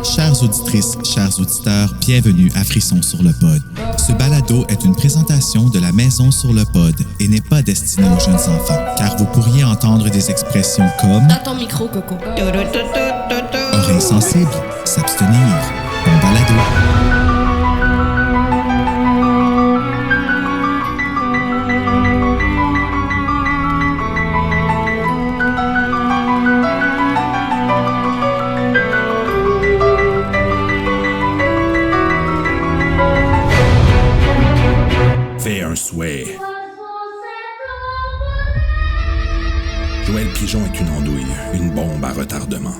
Chères auditrices, chers auditeurs, bienvenue à Frisson sur le pod. Ce balado est une présentation de la Maison sur le pod et n'est pas destiné aux jeunes enfants, car vous pourriez entendre des expressions comme dans ton micro, Coco. oreilles sensibles, s'abstenir, bon balado. Fais un souhait. Joël Pigeon est une andouille, une bombe à retardement.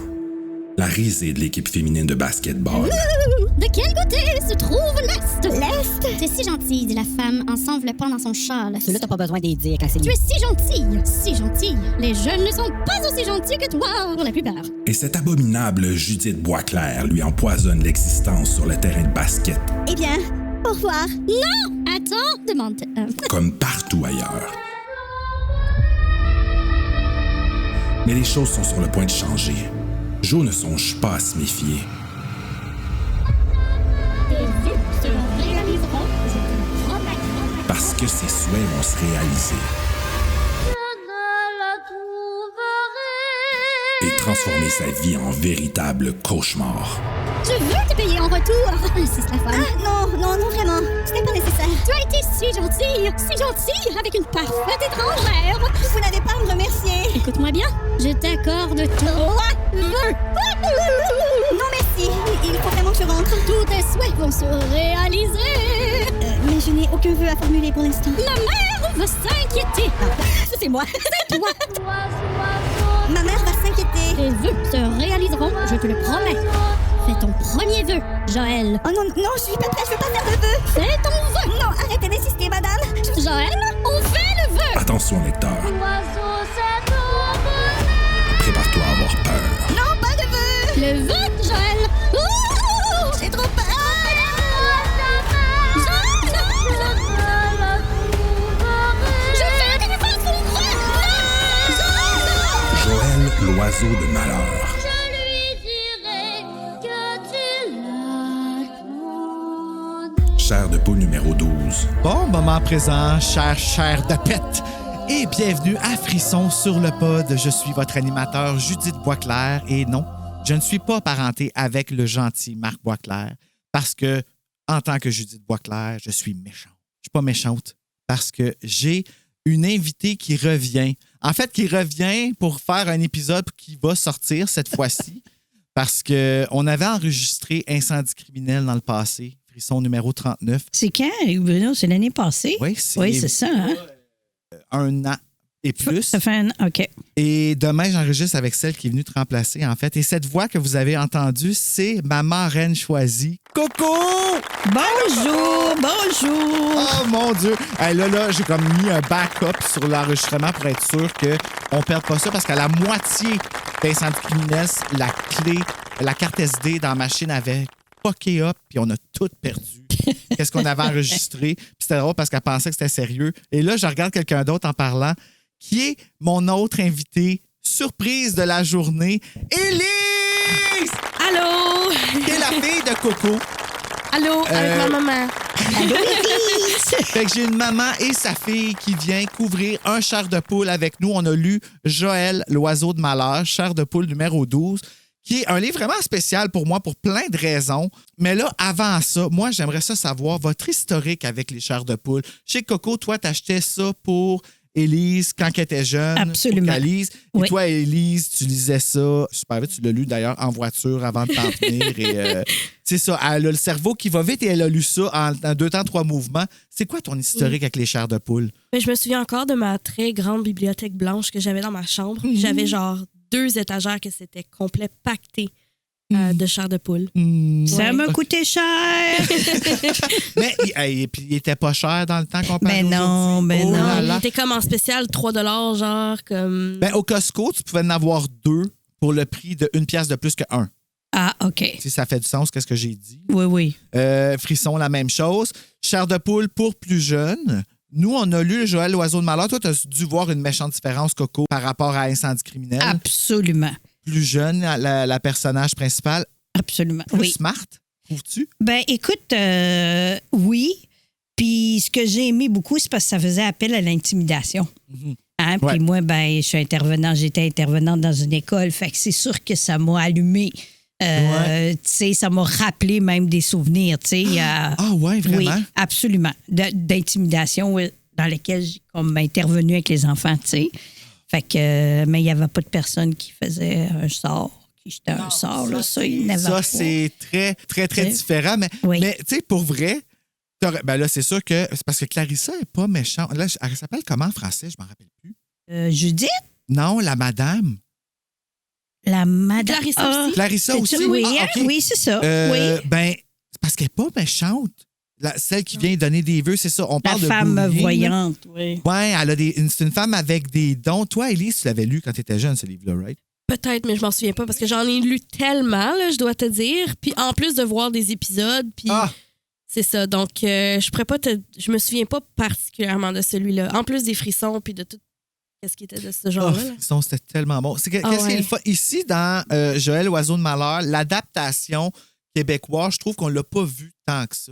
La risée de l'équipe féminine de basketball. De quel côté se trouve l'Est? L'Est? T'es si gentille, dit la femme en s'enveloppant dans son châle. Ceux-là, t'as pas besoin d'y dire quand c'est Tu es si gentille, si gentille. Les jeunes ne sont pas aussi gentils que toi, pour la plupart. Et cette abominable Judith Boisclair lui empoisonne l'existence sur le terrain de basket, Eh bien, au revoir. Non! Attends, demande. comme partout ailleurs. Mais les choses sont sur le point de changer. Jo ne songe pas à se méfier. Tes vœux se réaliseront, je te le promets. Parce que ses souhaits vont se réaliser. Et transformer sa vie en véritable cauchemar. Je veux te payer en retour. C'est la folle. Ah, non, vraiment. Ce n'est pas nécessaire. Tu as été si gentille, avec une parfaite étrangère. Vous n'avez pas à me remercier. Écoute-moi bien, je t'accorde 3 vœux. Non, merci. Il faut vraiment que je rentre. Tous tes souhaits vont se réaliser. Mais je n'ai aucun vœu à formuler pour l'instant. Ma mère va s'inquiéter. C'est moi. C'est toi. Ma mère va s'inquiéter. Tes vœux se réaliseront, je te le promets. Fais ton premier vœu, Joël. Oh non, je suis pas prête, je veux pas faire de vœu. Fais ton vœu. Non, arrêtez d'insister, madame. Joël, on fait le vœu. Attention, lecteur. Prépare-toi à avoir peur. Non, pas de vœu. Le vœu, Joël. Ouh, j'ai trop peur. Joël, l'oiseau de malheur. Chair de poule numéro 12. Bon moment présent, chair de pète. Et bienvenue à Frisson sur le pod. Je suis votre animateur Judith Boisclair. Et non, je ne suis pas parenté avec le gentil Marc Boisclair parce que, en tant que Judith Boisclair, je suis méchante. Je suis pas méchante parce que j'ai une invitée qui revient. En fait, qui revient pour faire un épisode qui va sortir cette fois-ci parce qu'on avait enregistré Incendie criminel dans le passé. Frisson numéro 39. C'est quand, Bruno? C'est l'année passée? Oui, c'est ça, hein? Un an et plus. Ça fait un an, OK. Et demain, j'enregistre avec celle qui est venue te remplacer, en fait. Et cette voix que vous avez entendue, c'est ma marraine choisie, Coco! Bonjour! Oh mon Dieu! Hey, là, j'ai comme mis un backup sur l'enregistrement pour être sûr qu'on ne perde pas ça parce qu'à la moitié d'Incendie criminel, la clé, la carte SD dans la machine avait fucké up puis on a tout perdu. Qu'est-ce qu'on avait enregistré? Puis c'était drôle parce qu'elle pensait que c'était sérieux. Et là, je regarde quelqu'un d'autre en parlant qui est mon autre invité surprise de la journée, Élise! Allô? Qui est la fille de Coco. Allô, avec ma maman. Fait que j'ai une maman et sa fille qui vient couvrir un chair de poule avec nous. On a lu Joël, l'oiseau de malheur, chair de poule numéro 12, qui est un livre vraiment spécial pour moi pour plein de raisons. Mais là, avant ça, moi, j'aimerais ça savoir votre historique avec les chairs de poule. Chez Coco, toi, t'achetais ça pour Élise quand elle était jeune. Absolument. Pour Élise. Et Oui. toi, Élise, tu lisais ça super vite. Tu l'as lu d'ailleurs en voiture avant de t'en tenir. Et c'est ça, elle a le cerveau qui va vite et elle a lu ça en 2 temps, 3 mouvements. C'est quoi ton historique avec les chairs de poule? Mais je me souviens encore de ma très grande bibliothèque blanche que j'avais dans ma chambre. J'avais genre 2 étagères que c'était complet pacté de chair de poule. Ça m'a coûté cher! Mais et puis il était pas cher dans le temps comparé Ben non, aujourd'hui. ben Oh non. là là. C'était comme en spécial 3 $, genre comme... Ben, au Costco, tu pouvais en avoir 2 pour le prix de 1 pièce de plus que 1. Ah, OK. Si ça fait du sens, qu'est-ce que j'ai dit? Oui. Frisson, la même chose. Chair de poule pour plus jeunes. Nous, on a lu Joël, l'oiseau de malheur. Toi, tu as dû voir une méchante différence, Coco, par rapport à Incendie criminel. Absolument. Plus jeune, la personnage principale. Absolument. Plus Oui. smart, trouves-tu? Ben, écoute, oui. Puis ce que j'ai aimé beaucoup, c'est parce que ça faisait appel à l'intimidation. Hein? Ouais. Puis moi, ben, j'étais intervenante dans une école, fait que c'est sûr que ça m'a allumé. Ouais. Tu sais, ça m'a rappelé même des souvenirs, tu sais. Ah ouais, vraiment? Oui, absolument. D'intimidation dans lesquelles j'ai comme intervenu avec les enfants, tu sais. Fait que, mais il n'y avait pas de personne qui faisait un sort, qui jetait un sort, là. Ça, il n'avait pas. Ça, c'est très, très, très Oui. différent. Mais, Oui. mais tu sais, pour vrai, ben là, c'est sûr que c'est parce que Clarissa n'est pas méchante. Là, elle s'appelle comment en français? Je m'en rappelle plus. Judith, Non, la madame. la madame. Clarissa aussi. Clarissa C'est aussi. ça, oui, Ah, hein? OK. Oui, c'est ça. Oui. Ben, c'est parce qu'elle n'est pas méchante. Celle qui vient donner des vœux, c'est ça. On La parle de femme bullying, là. voyante, oui. Ouais, c'est une femme avec des dons. Toi, Élise, tu l'avais lu quand tu étais jeune, ce livre-là, right? Peut-être, mais je m'en souviens pas parce que j'en ai lu tellement, là, je dois te dire. Puis en plus de voir des épisodes, puis Ah! c'est ça. Donc, je me souviens pas particulièrement de celui-là. En plus des frissons, puis de tout ce qui était de ce Oh, genre-là. là. Frisson, c'était tellement bon. Qu'est-ce qui est ouais. le fun? Ici, dans Joël Oiseau de Malheur, l'adaptation québécoise, je trouve qu'on l'a pas vu tant que ça.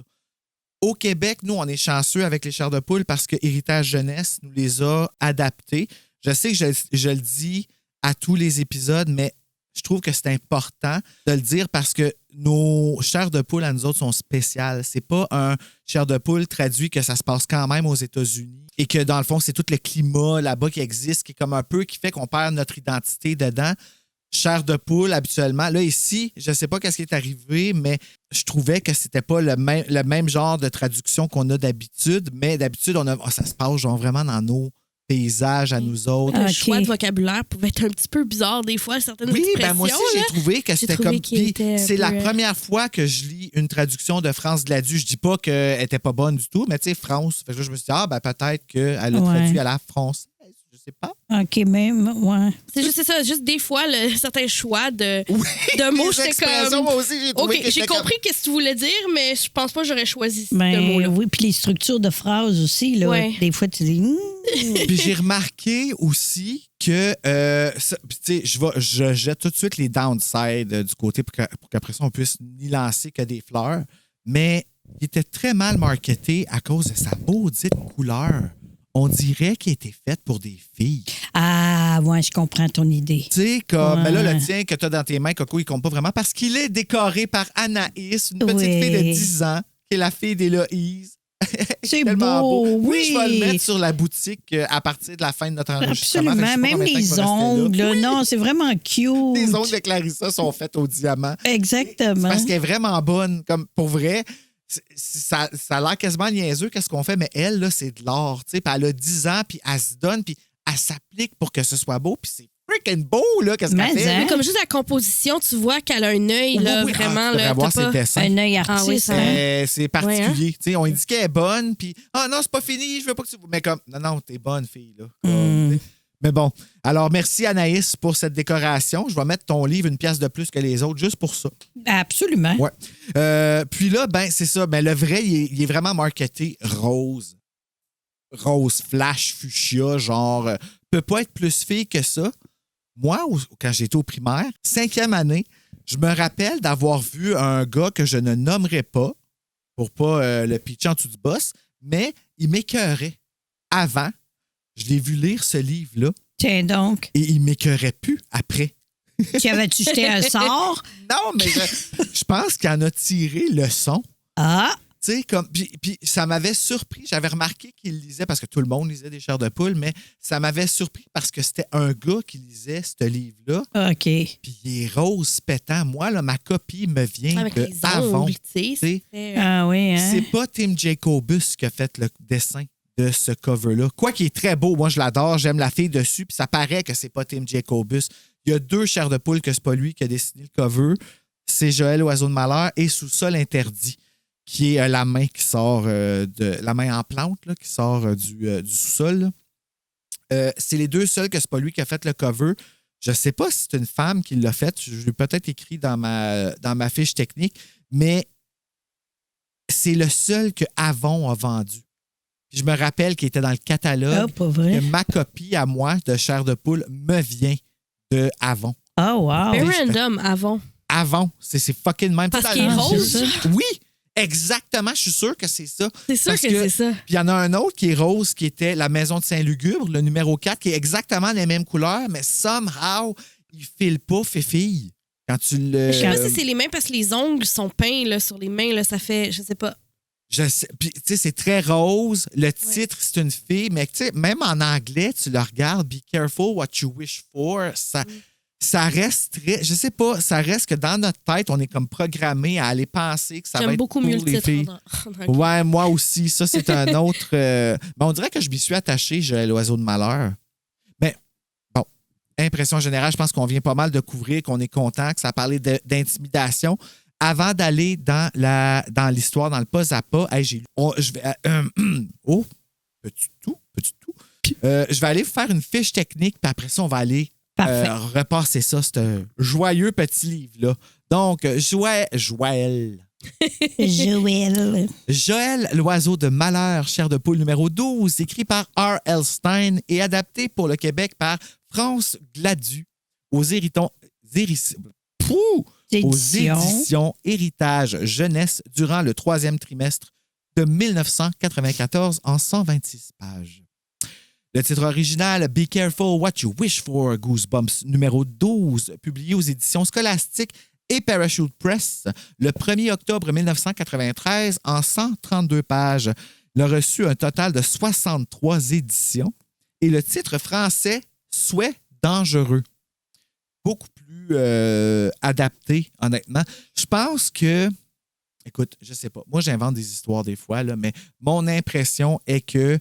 Au Québec, nous, on est chanceux avec les chairs de poule parce que Héritage Jeunesse nous les a adaptés. Je sais que je le dis à tous les épisodes, mais je trouve que c'est important de le dire parce que nos chairs de poule à nous autres sont spéciales. C'est pas un chair de poule traduit que ça se passe quand même aux États-Unis et que dans le fond, c'est tout le climat là-bas qui existe, qui est comme un peu, qui fait qu'on perd notre identité dedans. Chair de poule, habituellement. Là, ici, je sais pas qu'est-ce qui est arrivé, mais je trouvais que c'était pas le même genre de traduction qu'on a d'habitude, mais d'habitude, ça se passe genre vraiment dans nos paysages à nous autres. Le OK. choix de vocabulaire pouvait être un petit peu bizarre des fois, certaines Oui, expressions. ben moi aussi, j'ai là. trouvé que c'était trouvé comme... qu'il Puis était un c'est la peu, première fois que je lis une traduction de France Gladue. Je dis pas qu'elle était pas bonne du tout, mais tu sais, France. Fait que là, je me suis dit, peut-être qu'elle a Ouais. traduit à la française. Je sais pas. OK, même, ouais. C'est ça, juste des fois, certains choix de mots, Les j'étais expressions, comme... moi aussi, j'ai trouvé OK, que j'ai c'était compris qu'est-ce que tu voulais dire, mais je pense pas que j'aurais choisi ce Ben, mot-là. oui, puis les structures de phrases aussi, là. Ouais. Des fois, tu dis... Puis j'ai remarqué aussi que, tu sais, je jette tout de suite les downsides du côté pour qu'après ça, on puisse n'y lancer que des fleurs. Mais il était très mal marketé à cause de sa maudite couleur. On dirait qu'il était fait pour des filles. Ah, ouais, je comprends ton idée. Tu sais, comme, Ouais. mais là, le tien que tu as dans tes mains, Coco, il compte pas vraiment parce qu'il est décoré par Anaïs, une petite Oui. fille de 10 ans, qui est la fille d'Héloïse. C'est Tellement beau, Oui, oui. je vais le mettre sur la boutique à partir de la fin de notre enregistrement. Absolument. Fait que je sais pas Même combien de temps les il va rester là. ongles, là. Non, c'est vraiment cute. Les ongles de Clarissa sont faits au diamant. Exactement. Parce qu'elle est vraiment bonne. Comme pour vrai, ça a l'air quasiment niaiseux qu'est-ce qu'on fait, mais elle, là, c'est de l'art. Tu sais, puis elle a 10 ans, puis elle se donne, puis elle s'applique pour que ce soit beau, puis c'est freaking beau, là, qu'est-ce Mais qu'elle fait. hein. Mais comme juste la composition, tu vois qu'elle a un œil, là, Oui, vraiment. tu devrais là, voir t'as ses pas- dessins. Un œil Ah oui, artiste. ça- hein? C'est particulier. Tu sais, on dit qu'elle est bonne, puis non, c'est pas fini, je veux pas que tu. Mais comme, non, t'es bonne, fille, là. Comme, Mais bon, alors merci Anaïs pour cette décoration. Je vais mettre ton livre une pièce de plus que les autres, juste pour ça. Absolument. Ouais. Puis là, ben c'est ça. Ben, le vrai, il est vraiment marketé rose. Rose flash fuchsia, genre, peut pas être plus fille que ça. Moi, quand j'étais au primaire, 5e année, je me rappelle d'avoir vu un gars que je ne nommerai pas, pour pas le pitcher en dessous du boss, mais il m'écœurait. Avant, je l'ai vu lire ce livre-là Tiens donc. et il m'écœurait plus après. Tu avais-tu jeté un sort? Non, mais je pense qu'il en a tiré leçon. Ah! Tu sais, comme. Puis ça m'avait surpris. J'avais remarqué qu'il lisait, parce que tout le monde lisait des chairs de poule, mais ça m'avait surpris parce que c'était un gars qui lisait ce livre-là. OK. Puis il est rose pétant. Moi, là, ma copie me vient Avec de les Avon. ongles, tu sais. sais. c'était, Ah oui, hein? C'est pas Tim Jacobus qui a fait le dessin de ce cover-là. Quoi qu'il est très beau, moi je l'adore, j'aime la fille dessus, puis ça paraît que c'est pas Tim Jacobus. Il y a 2 chairs de poule que c'est pas lui qui a dessiné le cover. C'est Joël Oiseau de Malheur et Sous-sol interdit, qui est la main qui sort la main en plante là, qui sort du sous-sol. C'est les 2 seuls que c'est pas lui qui a fait le cover. Je sais pas si c'est une femme qui l'a fait. Je l'ai peut-être écrit dans ma fiche technique, mais c'est le seul que Avon a vendu. Puis je me rappelle qu'il était dans le catalogue. Ah, pas vrai? Que ma copie à moi de chair de poule me vient de Avon. Ah, wow! Very je fais- random, avant. Avon. C'est fucking même. Parce Tout qu'il est dans le rose? milieu. Oui, exactement. Je suis sûr que c'est ça. C'est sûr Parce que c'est ça. Puis il y en a un autre qui est rose, qui était la maison de Saint-Lugubre, le numéro 4, qui est exactement les mêmes couleurs, mais somehow, il file pas, fille. Quand tu le. Je sais pas si c'est les mains parce que les ongles sont peints là, sur les mains. Là, ça fait, je sais pas. Je sais. Puis, tu sais, c'est très rose. Le titre, c'est une fille, mais tu sais, même en anglais, tu le regardes, Be careful what you wish for. Ça reste très. Je sais pas, ça reste que dans notre tête, on est comme programmé à aller penser que ça va J'aime être beaucoup pour mieux le les titre. filles. En anglais. Ouais, moi aussi. Ça, c'est un autre. Ben, on dirait que je m'y suis attaché, l'oiseau de malheur. Mais bon, impression générale, je pense qu'on vient pas mal de couvrir, qu'on est content, que ça parlait d'intimidation. Avant d'aller dans l'histoire, dans le pas à pas, hey, j'ai lu. Je vais. Oh, petit tout. Je vais aller vous faire une fiche technique, puis après ça, on va aller repasser ça, ce joyeux petit livre-là. Donc, Joël. Joël, l'oiseau de malheur, chair de poule numéro 12, écrit par R.L. Stein et adapté pour le Québec par France Gladu aux éditions Héritage Jeunesse durant le 3e trimestre de 1994 en 126 pages. Le titre original, Be Careful What You Wish For, Goosebumps numéro 12, publié aux éditions Scolastiques et Parachute Press le 1er octobre 1993 en 132 pages. Il a reçu un total de 63 éditions et le titre français, Souhait dangereux. Beaucoup plus adapté, honnêtement. Je pense que, écoute, je sais pas, moi j'invente des histoires des fois, là, mais mon impression est que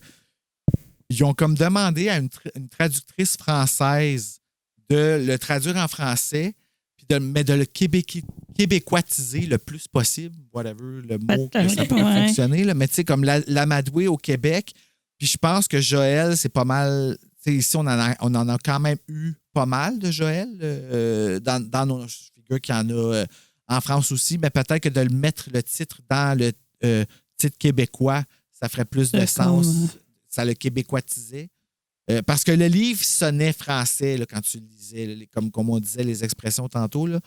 ils ont comme demandé à une traductrice française de le traduire en français, mais de le québécoitiser le plus possible, whatever le mot que ça peut fonctionner. Là. Mais tu sais, comme l'amadouer au Québec. Puis je pense que Joël, c'est pas mal. Ici, on en a quand même eu pas mal de Joël dans nos figures qu'il y en a en France aussi. Mais peut-être que de le mettre le titre dans le titre québécois, ça ferait plus de sens. Ça le québécoitisait. Parce que le livre sonnait français là, quand tu le lisais, comme on disait les expressions tantôt. Là.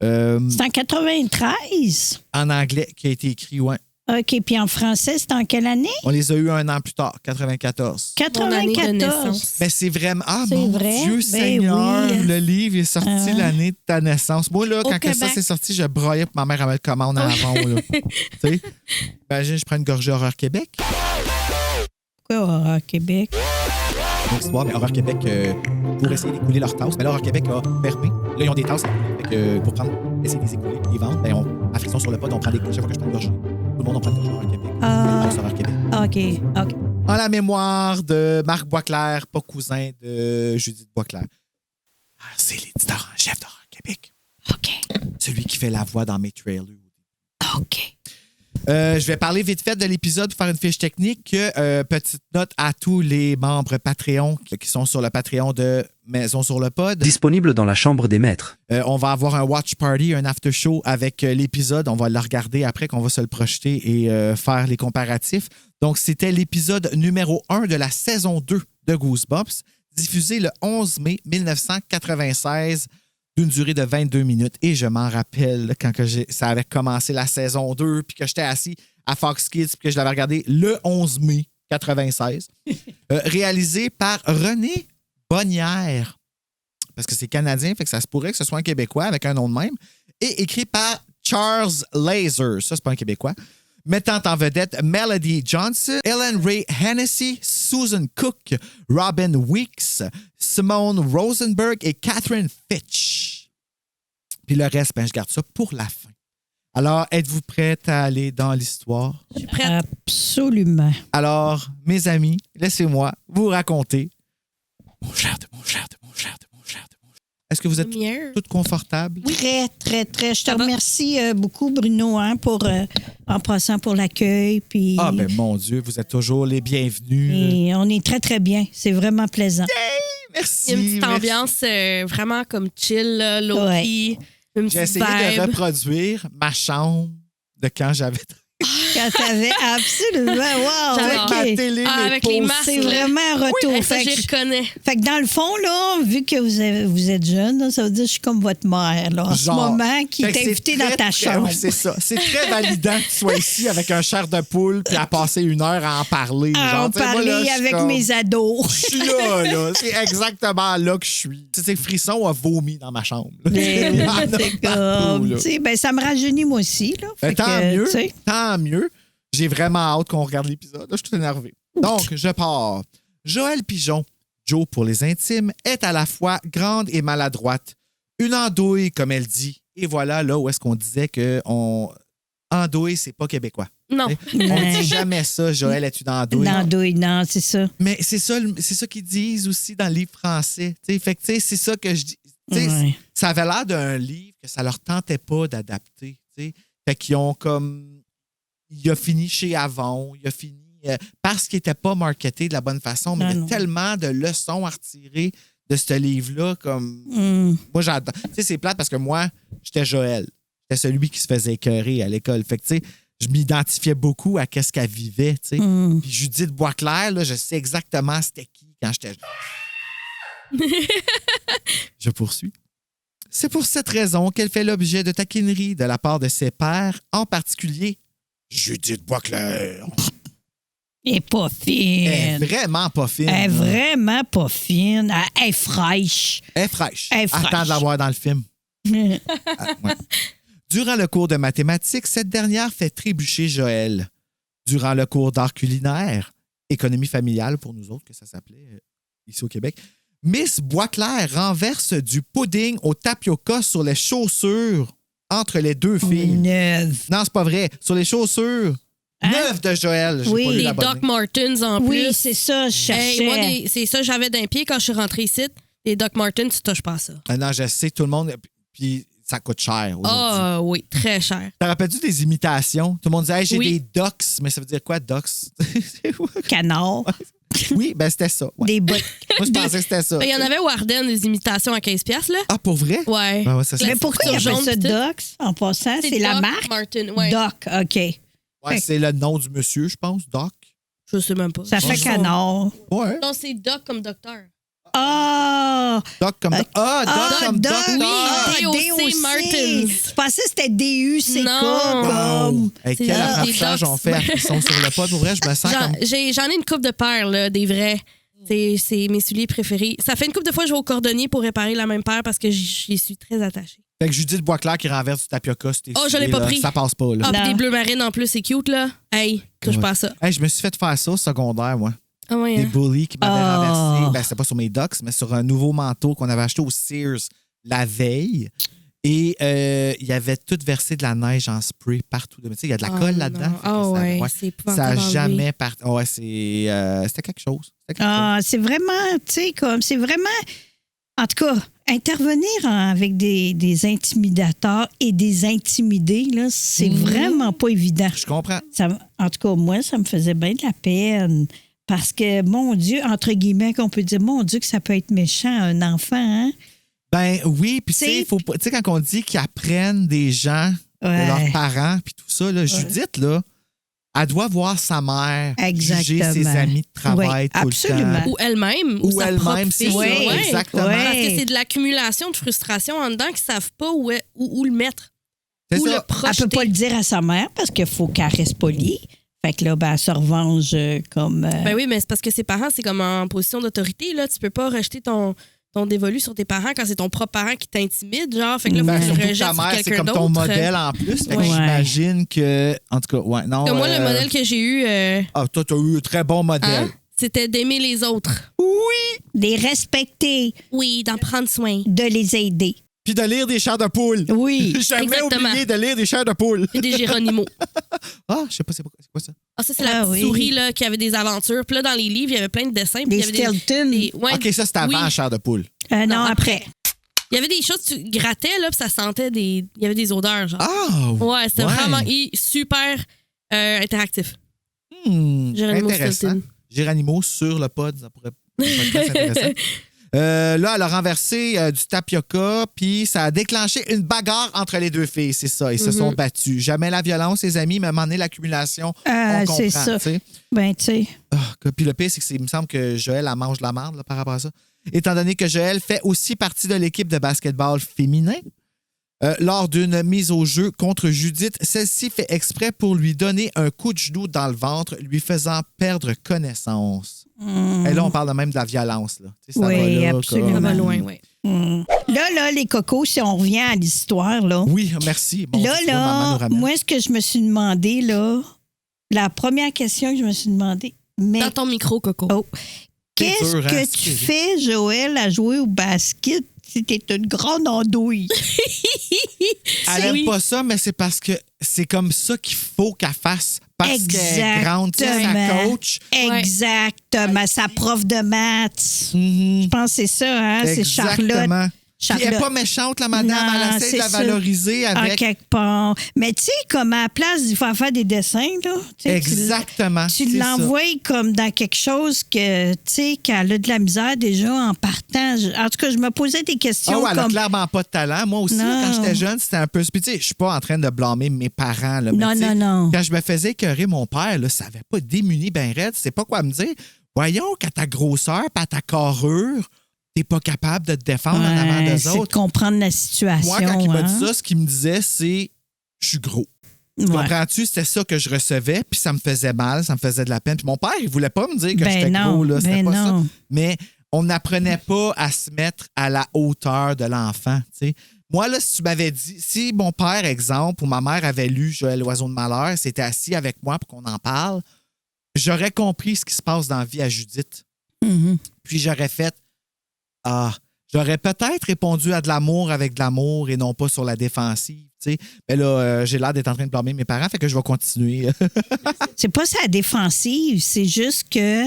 C'est en 93? En anglais, qui a été écrit, oui. OK, puis en français, c'est en quelle année? On les a eus un an plus tard, 94. 94. Mais c'est vraiment... Ah, c'est mon vrai? Dieu Seigneur! Oui. Le livre est sorti l'année de ta naissance. Moi, là, quand ça s'est sorti, je broyais pour ma mère, elle me le commande avant. Tu sais? Imagine, je prends une gorgée Horreur Québec. Pourquoi Horreur Québec? Une histoire, mais Horreur Québec, pour essayer d'écouler leurs tasses. Mais là, Horreur Québec a fermé. Là, ils ont des tasses. Pour essayer de les écouler, les vendre. À Frisson sur le pod, on prend des... Chaque fois que je prends une gorgée, tout le monde en prend une gorgée Horreur Québec. Horreur Québec. OK. En la mémoire de Marc Boisclair, pas cousin de Judith Boisclair. C'est l'éditeur en chef d'Horreur Québec. OK. Celui qui fait la voix dans mes trailers. OK. Je vais parler vite fait de l'épisode pour faire une fiche technique. Petite note à tous les membres Patreon qui sont sur le Patreon de Maison sur le Pod. Disponible dans la chambre des maîtres. On va avoir un watch party, un after show avec l'épisode. On va le regarder après, qu'on va se le projeter et faire les comparatifs. Donc, c'était l'épisode numéro 1 de la saison 2 de Goosebumps, diffusé le 11 mai 1996 d'une durée de 22 minutes. Et je m'en rappelle quand ça avait commencé la saison 2 puis que j'étais assis à Fox Kids puis que je l'avais regardé le 11 mai 96. Réalisé par René Bonnière. Parce que c'est canadien, fait que ça se pourrait que ce soit un Québécois avec un nom de même. Et écrit par Charles Laser. Ça, c'est pas un Québécois. Mettant en vedette Melody Johnson, Ellen Ray Hennessy, Susan Cook, Robin Weeks, Simone Rosenberg et Catherine Fitch. Puis le reste, je garde ça pour la fin. Alors, êtes-vous prête à aller dans l'histoire? Je suis prête. Absolument. Alors, mes amis, laissez-moi vous raconter. Est-ce que vous êtes toutes confortables? Très, très, très. Je te remercie beaucoup, Bruno, en passant pour l'accueil. Puis... Ah, ben mon Dieu, vous êtes toujours les bienvenus. Et on est très, très bien. C'est vraiment plaisant. Yay! Merci. Il y a une petite ambiance vraiment comme chill, low-key. Une J'ai petite essayé vibe. de reproduire ma chambre de quand j'avais Quand t'avais absolument. Wow, J'adore. OK. Ma télé, mes avec les posts. masques. C'est vraiment un retour. Oui, ça, fait, j'y que, reconnais. fait que dans le fond, là, vu que vous êtes jeune, là, ça veut dire que je suis comme votre mère, là, en ce Genre. moment, qui Fait que est c'est invitée très, dans ta très- chambre. ouais, c'est ça. C'est très validant que tu sois ici avec un chair de poule puis à passer 1 heure à en parler. À en tu sais, moi, là, parler je suis avec comme- mes ados. Je suis là. C'est exactement là que je suis. Tu sais, Frisson a vomi dans ma chambre. là. Mais Il y en a c'est partout, comme, là. tu sais, ben, ça me rajeunit moi aussi. Là. Ben, Fait tant que, mieux. tu sais, Tant mieux. J'ai vraiment hâte qu'on regarde l'épisode. Là, je suis tout énervé. Donc, je pars. Joël Pigeon, Joe pour les intimes, est à la fois grande et maladroite. Une andouille, comme elle dit. Et voilà là où est-ce qu'on disait que andouille, c'est pas québécois. Non. On dit jamais ça, Joël est une andouille. l'andouille, non, c'est ça. Mais c'est ça qu'ils disent aussi dans le livre français. T'sais, fait que tu sais, c'est ça que je dis. T'sais, Ouais. Ça avait l'air d'un livre que ça leur tentait pas d'adapter. T'sais. Fait qu'ils ont comme. Il a fini chez Avon, il a fini. Parce qu'il n'était pas marketé de la bonne façon, mais il y a non. tellement de leçons à retirer de ce livre-là. Comme. Moi, j'adore. Tu sais, c'est plate parce que moi, j'étais Joël. J'étais celui qui se faisait écœurer à l'école. Fait que, tu sais, je m'identifiais beaucoup à qu'est-ce qu'elle vivait, tu sais. Puis Judith Boisclair, là, je sais exactement c'était qui quand j'étais. Je poursuis. C'est pour cette raison qu'elle fait l'objet de taquineries de la part de ses pairs, en particulier Judith Boisclair. Elle est pas fine. Elle est vraiment pas fine. Elle est vraiment pas fine. Elle est fraîche. Elle est fraîche. Elle est fraîche. Attends de la voir dans le film. Ah, ouais. Durant le cours de mathématiques, cette dernière fait trébucher Joël. Durant le cours d'art culinaire, économie familiale pour nous autres, que ça s'appelait ici au Québec, Miss Boisclair renverse du pudding au tapioca sur les chaussures entre les deux filles. Neuve. Non, c'est pas vrai. Sur les chaussures Hein? neuves de Joël. J'ai Oui. pas lu Les la bonne Doc ligne. Martens en Oui, plus. c'est ça, je cherchais. Hey, moi, c'est ça, j'avais d'un pied quand je suis rentrée ici. Les Doc Martens, tu touches pas à ça. Ah non, je sais, tout le monde. Puis ça coûte cher aujourd'hui. Ah oui, très cher. T'as rappelles-tu des imitations? Tout le monde disait, hey, j'ai Oui. des docs. Mais ça veut dire quoi, docs? Canard, Oui, ben c'était ça. Ouais. des bottes. Moi, je pensais que c'était ça. Il y en avait au Ardennes, des imitations à 15$, là. Ah, pour vrai? Ouais. Ah ouais, ça, c'est- Mais pourquoi ils Jaune appellent ça pis tout. Docs, en passant? C'est la Doc marque? Marten, ouais. Doc, OK. Ouais, c'est le nom du monsieur, je pense, Doc. Je sais même pas. Ça fait canard. Ouais. Non, c'est Doc comme docteur. Ah! Doc comme Doc. Ah, Doc comme Doc. oui. Ah! DOC Martens. Je pensais que c'était DUCK. Non. Comme... Hey, C'est quel des apprentissage Docs. on fait à Frisson sur le pod. Pour vrai, je me sens comme. J'en ai une coupe de paires, là, des vrais. C'est mes souliers préférés. Ça fait une couple de fois que je vais au cordonnier pour réparer la même paire parce que j'y suis très attachée. Fait que Judith Boisclair qui renverse du tapioca, c'était. Oh, je l'ai pas pris. Ça passe pas, là. Ah, puis Non. des bleus marines en plus, c'est cute, là. Hey, touche Ouais. pas à ça. Hey, je me suis fait faire ça au secondaire, moi. Ah ouais, Des hein. bullies qui m'avaient Ah. renversé. Ben, c'était pas sur mes docks, mais sur un nouveau manteau qu'on avait acheté au Sears la veille. Et il y avait tout versé de la neige en spray partout. Tu sais, il y a de la Oh colle non. là-dedans. Fait que Ah ça- ouais, ouais. c'est Ça épouvantable n'a à enlever. jamais parti. Ouais, c'était quelque chose. C'était quelque chose. Ah, c'est vraiment, tu sais, comme, c'est vraiment, en tout cas, intervenir avec des intimidateurs et des intimidés, là, c'est vraiment pas évident. Je comprends. Ça, en tout cas, moi, ça me faisait bien de la peine. Parce que, mon Dieu, entre guillemets, qu'on peut dire, mon Dieu, que ça peut être méchant, un enfant, hein? Ben oui, puis tu sais, C'est- faut pas- tu sais, quand on dit qu'ils apprennent des gens de Ouais. leurs parents, puis tout ça, là, Judith, là, elle doit voir sa mère juger ses Exactement. amis de travail Oui, tout absolument. le temps. Ou elle-même, Ou ou sa elle-même, propre c'est fille. ça, Ouais. exactement. Ouais. Parce que c'est de l'accumulation de frustration en dedans qu'ils savent pas où le mettre. C'est Ou ça. le Elle projeter. peut pas le dire à sa mère parce qu'il faut qu'elle reste polie. Fait que là, ben, elle se revanche comme... Ben oui, mais c'est parce que ses parents, c'est comme en position d'autorité. Là. Tu peux pas rejeter ton dévolu sur tes parents quand c'est ton propre parent qui t'intimide. Genre, fait que là, Ben, faut que tu surtout que rejettes ta sur mère, c'est quelqu'un comme d'autre. ton modèle en plus. Fait que Ouais. j'imagine que. En tout cas, ouais. Non. Parce que moi, le modèle que j'ai eu, Ah, toi, t'as eu un très bon modèle. hein, c'était d'aimer les autres. les respecter, Oui, d'en prendre soin. de les aider. Puis de lire des chairs de poule. Oui. J'ai jamais Exactement. oublié de lire des chairs de poule. Et des Géronimo. Ah, je sais pas, c'est quoi ça? Ah, ça, c'est la Ah petite oui. souris là, qui avait des aventures. Puis là, dans les livres, il y avait plein de dessins. puis Des il y avait Stilton. ouais. OK, ça, c'était avant Oui. chair de poule. Non, Non, après. Il y avait des choses, tu grattais, là, puis ça sentait des. Il y avait des odeurs, genre. Ah! Ouais, c'était vraiment super interactif. Hmm, Géronimo intéressant. Stilton. Géronimo sur le pod, ça pourrait être très intéressant. Là, elle a renversé du tapioca, puis ça a déclenché une bagarre entre les deux filles, c'est ça. Ils se sont battus. Jamais la violence, les amis, mais à un moment donné, l'accumulation, on comprend. C'est ça. T'sais. Ben, tu sais. Puis le pire, c'est que il me semble que Joël, elle mange de la merde là, par rapport à ça. Étant donné que Joël fait aussi partie de l'équipe de basketball féminin, lors d'une mise au jeu contre Judith, celle-ci fait exprès pour lui donner un coup de genou dans le ventre, lui faisant perdre connaissance. Et là, on parle même de la violence. Là. Ça Oui, va là, absolument. Ça va loin, oui. Là, les cocos, si on revient à l'histoire, là. Oui, merci. Bon, Là, tu vois, maman nous ramène. moi, ce que je me suis demandé, là, la première question que je me suis demandé, mais Dans ton micro, Coco. Oh. Qu'est-ce dur, hein, que c'est tu terrible. fais, Joël, à jouer au basket si t'es une grande andouille? Elle n'aime pas ça, mais c'est parce que c'est comme ça qu'il faut qu'elle fasse. Parce qu'elle est grande, tu sais, sa Exactement. coach. Exactement. Sa prof de maths. Mhm. Je pense que c'est ça, hein? C'est Charlotte. Exactement. Puis elle n'est Charlotte. pas méchante, la madame. Non, Elle essaie c'est de la ça. valoriser En avec... quelque part. Mais tu sais, comme à la place, il faut faire des dessins, là. Tu sais, Exactement. Tu c'est l'envoies comme dans quelque chose que, tu sais, qu'elle a de la misère déjà en partant. En tout cas, je me posais des ça. questions Oh, elle a comme... clairement pas de talent. Moi aussi, là, Non. quand j'étais jeune, c'était un peu... Puis tu sais, je suis pas en train de blâmer mes parents. Là, mais Non, tu sais, non. Quand je me faisais écœurer, mon père, là, ça avait pas démuni ben raide. C'est pas quoi me dire. Voyons qu'à ta grosseur puis à ta carrure, t'es pas capable de te défendre en avant Ouais, d'eux c'est de autres. comprendre la situation. Moi, quand il m'a dit hein. ça, ce qu'il me disait, c'est « je suis gros ». Ouais. Comprends-tu? C'était ça que je recevais, puis ça me faisait mal, ça me faisait de la peine. Puis mon père, il voulait pas me dire que Ben j'étais non, gros, là. C'était ben pas ça. non. Mais on n'apprenait pas à se mettre à la hauteur de l'enfant, tu sais. Moi, là, si tu m'avais dit, si mon père, exemple, ou ma mère avait lu Joël l'oiseau de malheur, s'était assis avec moi pour qu'on en parle, j'aurais compris ce qui se passe dans la vie à Judith. Mhm. Puis j'aurais fait j'aurais peut-être répondu à de l'amour avec de l'amour et non pas sur la défensive, tu sais. Mais là, j'ai l'air d'être en train de blâmer mes parents, fait que je vais continuer. C'est pas sa défensive, c'est juste que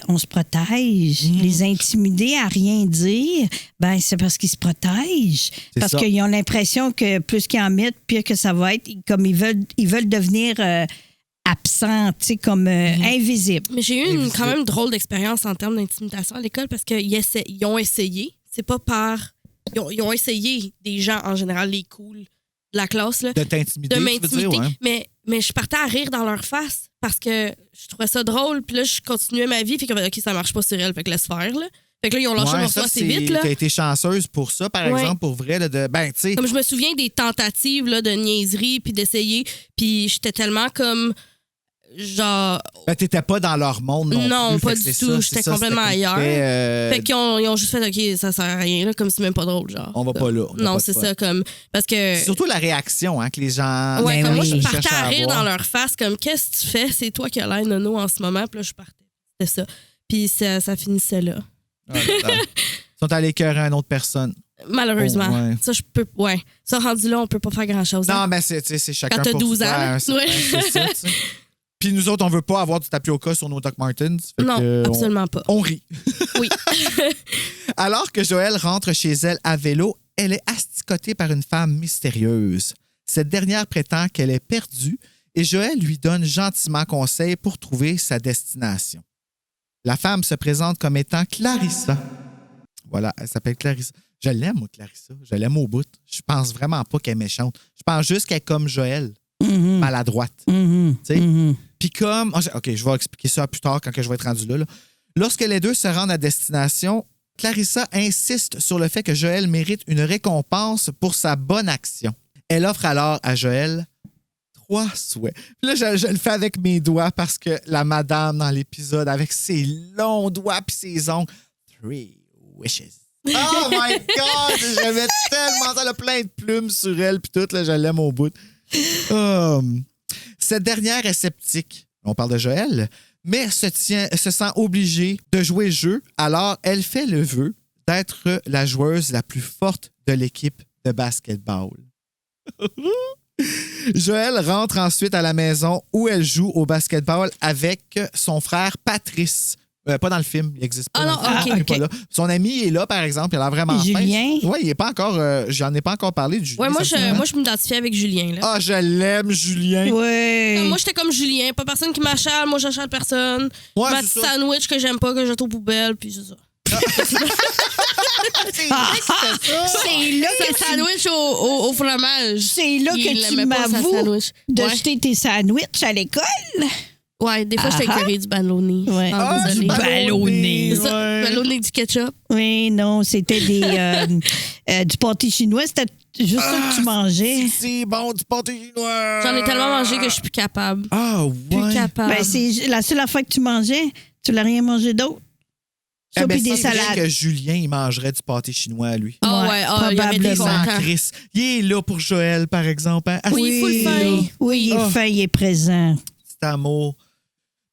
on se protège. Les intimider à rien dire, ben c'est parce qu'ils se protègent. C'est Parce ça. qu'ils ont l'impression que plus qu'ils en mettent, pire que ça va être. Comme ils veulent devenir absents, tu sais, comme invisibles. Mais j'ai eu Invisible. quand même drôle d'expérience en termes d'intimidation à l'école parce qu'ils ils ont essayé. C'est pas par. Ils ont essayé, des gens en général, les cools de la classe, là, De t'intimider, de tu veux m'intimider. dire, ouais. Mais je partais à rire dans leur face parce que je trouvais ça drôle. Puis là, je continuais ma vie. Fait que, OK, ça marche pas sur elle. Fait que laisse faire, là. Fait que là, ils ont lâché Ouais, mon ça, morceau assez vite, là. T'as été chanceuse pour ça, par Ouais. exemple, pour vrai. Là, ben, tu sais, Comme je me souviens des tentatives là, de niaiserie puis d'essayer. Puis j'étais tellement comme. Genre. ben, t'étais pas dans leur monde non, Non, plus. pas Fait que du c'est tout. ça, J'étais c'est ça, complètement c'était ailleurs. Fait qu'ils ont, ils ont juste fait, OK, ça sert à rien, là, comme c'est même pas drôle, genre. On va pas là, on a Non, pas de c'est fun. ça, comme. Parce que. C'est surtout la réaction, hein, que les gens. Ouais, Ben comme moi, oui. je partais cherchent à rire avoir. dans leur face, comme, qu'est-ce que tu fais? C'est toi qui as l'air nono en ce moment. Puis là, je partais. C'était ça. Puis ça finissait là. Ah, là, là. Ils sont allés écœurer une autre personne. Malheureusement. Oh, ouais. Ça, je peux. Ouais. Ça, rendu là, on peut pas faire grand-chose. Non, hein. mais c'est, tu sais, c'est chacun Quand t'as pour 12 ans, soi, là. hein, c'est, Ouais. c'est ça, tu sais. Puis nous autres, on veut pas avoir du tapioca sur nos Doc Martens. Fait Non, que, absolument pas. On rit. Oui. Alors que Joël rentre chez elle à vélo, elle est asticotée par une femme mystérieuse. Cette dernière prétend qu'elle est perdue et Joël lui donne gentiment conseil pour trouver sa destination. La femme se présente comme étant Clarissa. Voilà, elle s'appelle Clarissa. Je l'aime, moi, Clarissa. Je l'aime au bout. Je pense vraiment pas qu'elle est méchante. Je pense juste qu'elle est comme Joël, maladroite. Tu sais? Puis comme... OK, je vais expliquer ça plus tard quand que je vais être rendu là. Lorsque les deux se rendent à destination, Clarissa insiste sur le fait que Joël mérite une récompense pour sa bonne action. Elle offre alors à Joël 3 souhaits. Puis là, je le fais avec mes doigts parce que la madame dans l'épisode, avec ses longs doigts puis ses ongles, 3 wishes. Oh my God! J'avais tellement ça, elle a plein de plumes sur elle puis tout, là, je l'aime au bout. Cette dernière est sceptique. On parle de Joël, mais se sent obligée de jouer le jeu. Alors, elle fait le vœu d'être la joueuse la plus forte de l'équipe de basketball. Joël rentre ensuite à la maison où elle joue au basketball avec son frère Patrice. Pas dans le film, il n'existe pas. Ah dans non, le film, ok. il est pas là. Son ami est là, par exemple, il a l'air vraiment fin. Julien? Oui, il n'est pas encore. J'en ai pas encore parlé de Julien. Ouais, moi, cette semaine. je m'identifiais avec Julien, là. Ah, je l'aime, Julien. Ouais. Moi, j'étais comme Julien. Pas personne qui m'achale. Moi, j'achale personne. Ouais, Ma c'est petite ça. sandwich que j'aime pas, que je jette aux poubelles, puis c'est ça. C'est vrai que c'était ça. C'est là C'est que sandwich au fromage. C'est là Il que tu aimait pas sa m'avoues sandwich. de Ouais. jeter tes sandwichs à l'école. Ouais, des fois, je fais écœurer du ballonné. Ouais. Ah, du désolée. ballonné. C'est ça, ballonné du ketchup. Oui, non, c'était du pâté chinois. C'était juste ça que tu mangeais. C'est bon, du pâté chinois. J'en ai tellement mangé que je suis plus capable. Ah, Plus ouais. capable. Ben, c'est la seule affaire que tu mangeais. Tu n'as rien mangé d'autre. Ça, puis des c'est vrai salades. que Julien, il mangerait du pâté chinois, lui. Ah Ouais, ouais, il aurait été probablement. content. Chris. Il est là pour Joël, par exemple. Hein? Oui, il faut le faire. Oui, il est Ah. fin, il est présent. Petit amour.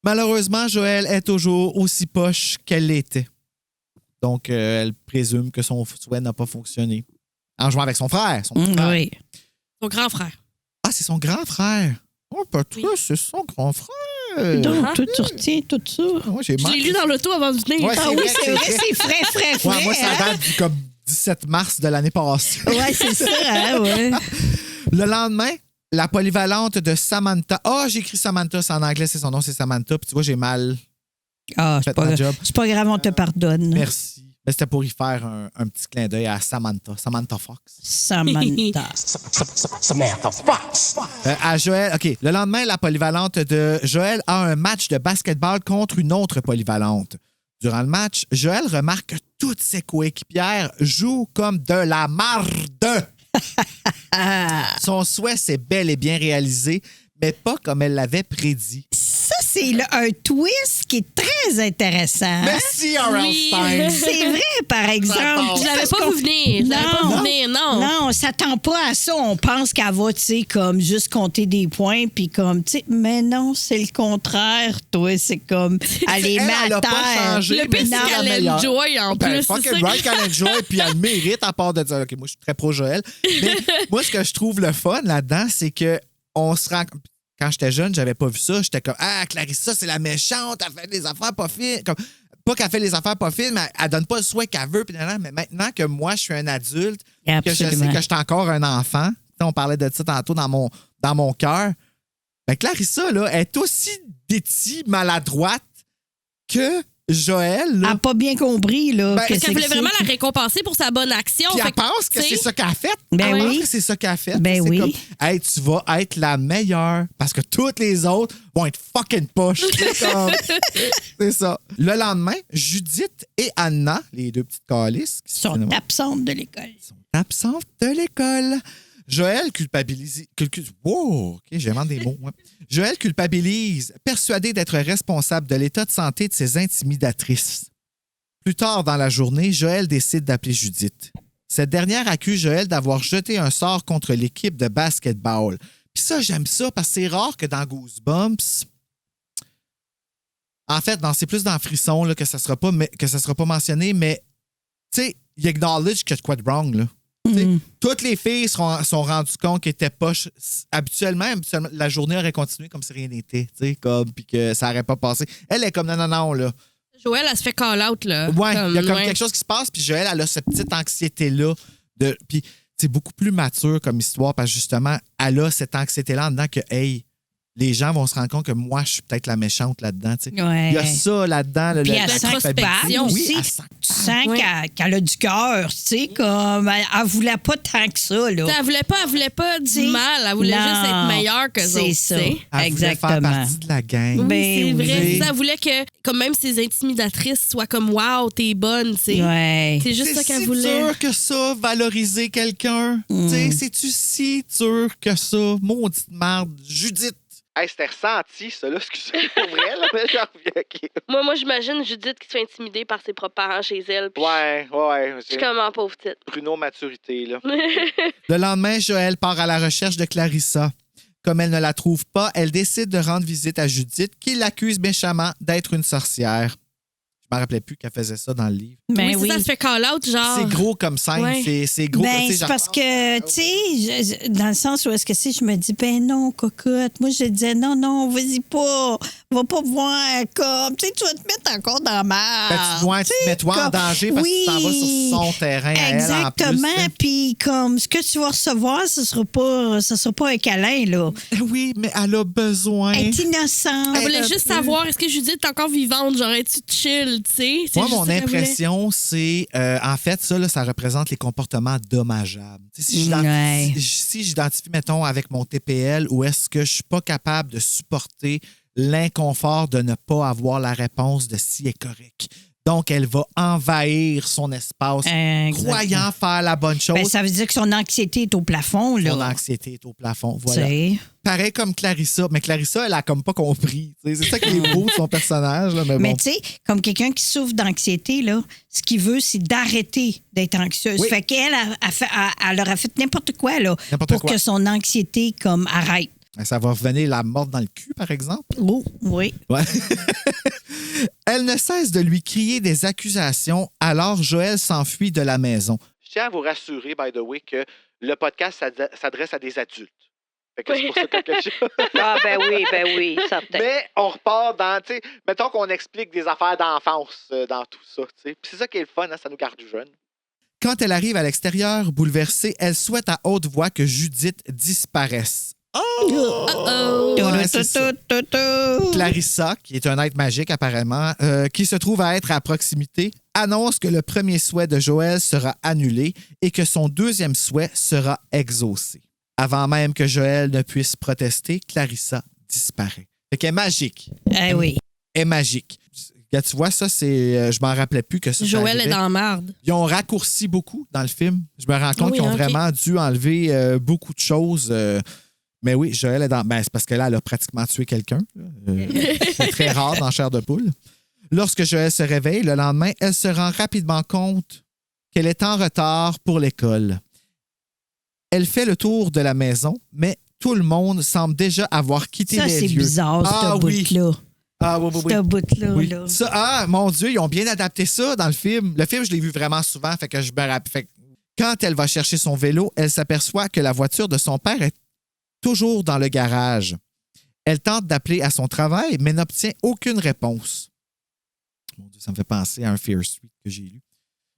Malheureusement, Joël est toujours aussi poche qu'elle l'était. Donc, elle présume que son souhait n'a pas fonctionné. En jouant avec son frère. Son petit frère. Oui. Son grand frère. Ah, c'est son grand frère. Oh, peut-être, c'est son grand frère. Donc, toi, tu retiens tout ça. Ouais, j'ai Je l'ai lu dans l'auto avant de venir. Ouais, Ah oui, c'est vrai, c'est frais. Ouais, moi, ça hein? date du comme 17 mars de l'année passée. Ouais, c'est ça, hein, ouais. Le lendemain, la polyvalente de Samantha. Ah, j'ai écrit Samantha, c'est en anglais, c'est son nom, c'est Samantha. Puis tu vois, j'ai mal Ah, fait c'est pas, ma job. c'est pas grave, on te pardonne. Merci. Mais c'était pour y faire un petit clin d'œil à Samantha Fox. Samantha. Samantha Fox. À Joël, OK. Le lendemain, la polyvalente de Joël a un match de basketball contre une autre polyvalente. Durant le match, Joël remarque que toutes ses coéquipières jouent comme de la marde. Son souhait s'est bel et bien réalisé, mais pas comme elle l'avait prédit. Ça, c'est un twist qui est très intéressant. Merci, R.L. Oui. Stein. C'est vrai, par exemple. Je l'avais pas vu venir. Je l'avais pas vu venir, non. Non, on s'attend pas à ça. On pense qu'elle va, tu sais, comme juste compter des points, puis comme, tu sais, mais non, c'est le contraire, toi. C'est comme, elle les met Elle à a pas terre. changé, Le pire, mais c'est la qu'elle meilleure. enjoy en Ben, plus. fucking c'est ça right qu'elle enjoy, puis elle mérite à part de dire, OK, moi, je suis très pro Joël. Mais moi, ce que je trouve le fun là-dedans, c'est que on se rend... Quand j'étais jeune, j'avais pas vu ça. J'étais comme, ah, Clarissa, c'est la méchante, elle fait des affaires pas fines. Comme, pas qu'elle fait les affaires pas fines, mais elle donne pas le souhait qu'elle veut. Puis, mais maintenant que moi, je suis un adulte, que je sais Absolument. que je suis encore un enfant, on parlait de ça tantôt dans mon cœur, ben Clarissa, là, est aussi bêtie, maladroite que Joël. Elle Là. n'a pas bien compris, là. Ben, que Parce c'est qu'elle voulait que vraiment c'est. la récompenser pour sa bonne action. Puis Fait elle pense que tu sais, c'est ça qu'elle a fait. Ben Elle pense oui. que c'est ça qu'elle a fait. Ben c'est oui. comme, hey, tu vas être la meilleure parce que toutes les autres vont être fucking poches. C'est ça. Le lendemain, Judith et Anna, les deux petites calices, qui Sont absentes de l'école. sont absentes de l'école. Joël culpabilise. Wow, OK, j'invente des mots. Ouais. Joël culpabilise, persuadé d'être responsable de l'état de santé de ses intimidatrices. Plus tard dans la journée, Joël décide d'appeler Judith. Cette dernière accuse Joël d'avoir jeté un sort contre l'équipe de basketball. Puis ça, j'aime ça parce que c'est rare que dans Goosebumps. En fait, c'est plus dans Frisson là, que ça sera pas mentionné, mais tu sais, il acknowledge qu'il y a de quoi de wrong. Là. Toutes les filles sont rendues compte qu'elles étaient poches. Habituellement, la journée aurait continué comme si rien n'était, puis que ça n'aurait pas passé. Elle est comme non, là. Joël, elle se fait call-out, là. Ouais, il y a comme ouais. quelque chose qui se passe, puis Joël, elle a cette petite anxiété-là. Puis c'est beaucoup plus mature comme histoire, parce que justement, elle a cette anxiété-là en dedans que, hey, les gens vont se rendre compte que moi, je suis peut-être la méchante là-dedans. Tu sais. Ouais. Il y a ça là-dedans. Puis elle l'introspection sent Oui, aussi. elle sent Tu sens Ouais. qu'elle a du cœur, tu sais, comme elle voulait pas tant que ça, là. Elle voulait pas T'sais, du mal. Elle voulait non, juste être meilleure que c'est autres. ça. t'sais. Elle voulait faire Exactement. partie de la gang. Oui, Ben c'est vrai. oui. Ça, elle voulait que comme même ses intimidatrices soient comme wow, t'es bonne, tu sais. Ouais. C'est juste ça C'est qu'elle si voulait. dur que ça, valoriser quelqu'un. Tu sais, c'est-tu si dur que ça? Maudite merde. Judith. Hey, c'était ressenti, ça, là. Excusez-moi pour vrai, là, mais j'en reviens. OK. Moi, j'imagine Judith qui se fait intimider par ses propres parents chez elle. puis Ouais. Je suis comme en pauvre petite. Bruno Maturité, là. Le lendemain, Joël part à la recherche de Clarissa. Comme elle ne la trouve pas, elle décide de rendre visite à Judith, qui l'accuse méchamment d'être une sorcière. Je me rappelais plus qu'elle faisait ça dans le livre. Ben oui, c'est ça, elle se fait call-out, genre. C'est gros comme scène. Ouais. C'est gros. Ben, tu sais, c'est genre- parce que, tu sais, dans le sens où est-ce que je me dis, ben non, cocotte. Moi, je disais, non, vas-y pas. Va pas voir comme, tu sais, tu vas te mettre encore dans ma. Ben, tu te mets toi en danger parce que tu t'en vas sur son terrain à elle en plus. Exactement. Puis, comme, ce que tu vas recevoir, ce sera pas un câlin, là. Oui, mais elle a besoin. Elle est innocente. Elle voulait juste savoir, est-ce que Judith est encore vivante? Genre, es-tu chill? elle, tu sais. C'est Moi, juste mon ça qu'elle voulait. impression, c'est... en fait, ça, là, ça représente les comportements dommageables. Tu sais, Ouais. si j'identifie, mettons, avec mon TPL, où est-ce que je suis pas capable de supporter l'inconfort de ne pas avoir la réponse de si est correct. Donc, elle va envahir son espace, croyant faire la bonne chose. Ben, ça veut dire que son anxiété est au plafond, là. Son anxiété est au plafond, voilà. T'sais. Pareil comme Clarissa. Mais Clarissa, elle a comme pas compris. T'sais, c'est ça qui est beau de son personnage. Là, mais Mais bon. tu sais, comme quelqu'un qui souffre d'anxiété, là, ce qu'il veut, c'est d'arrêter d'être anxieuse. Oui. Fait qu'elle elle aurait fait n'importe quoi, là, N'importe pour quoi. que son anxiété comme arrête. Ça va revenir la morte dans le cul, par exemple. Oh, oui. Ouais. Elle ne cesse de lui crier des accusations, alors Joël s'enfuit de la maison. Je tiens à vous rassurer, by the way, que le podcast s'adresse à des adultes. Fait que c'est pour ça que Ah, ben oui, certain. Mais on repart dans, tu sais, mettons qu'on explique des affaires d'enfance dans tout ça, tu sais. Puis c'est ça qui est le fun, hein, ça nous garde jeunes. Quand elle arrive à l'extérieur, bouleversée, elle souhaite à haute voix que Judith disparaisse. Oh! Ouais, c'est ça. Clarissa, qui est un être magique apparemment, qui se trouve à être à proximité, annonce que le premier souhait de Joël sera annulé et que son deuxième souhait sera exaucé. Avant même que Joël ne puisse protester, Clarissa disparaît. Fait qu'elle est magique. Eh oui. Elle est magique. Là, tu vois, ça, c'est. Je m'en rappelais plus que ça. Joël ça est dans la marde. Ils ont raccourci beaucoup dans le film. Je me rends compte Oui, qu'ils ont ok. vraiment dû enlever beaucoup de choses. Mais oui, Joël est dans. Ben, c'est parce que là, elle a pratiquement tué quelqu'un. C'est très rare dans Chair de poule. Lorsque Joël se réveille, le lendemain, elle se rend rapidement compte qu'elle est en retard pour l'école. Elle fait le tour de la maison, mais tout le monde semble déjà avoir quitté Ça, les c'est lieux. bizarre, Ah, ce oui. bout-là. Ah oui, oui, oui. Ce bout-là, Oui. là. Ça, ah, mon Dieu, ils ont bien adapté ça dans le film. Le film, je l'ai vu vraiment souvent, fait que je me rappelle. Fait que quand elle va chercher son vélo, elle s'aperçoit que la voiture de son père est toujours dans le garage. Elle tente d'appeler à son travail, mais n'obtient aucune réponse. Mon Dieu, ça me fait penser à un Fear Street que j'ai lu.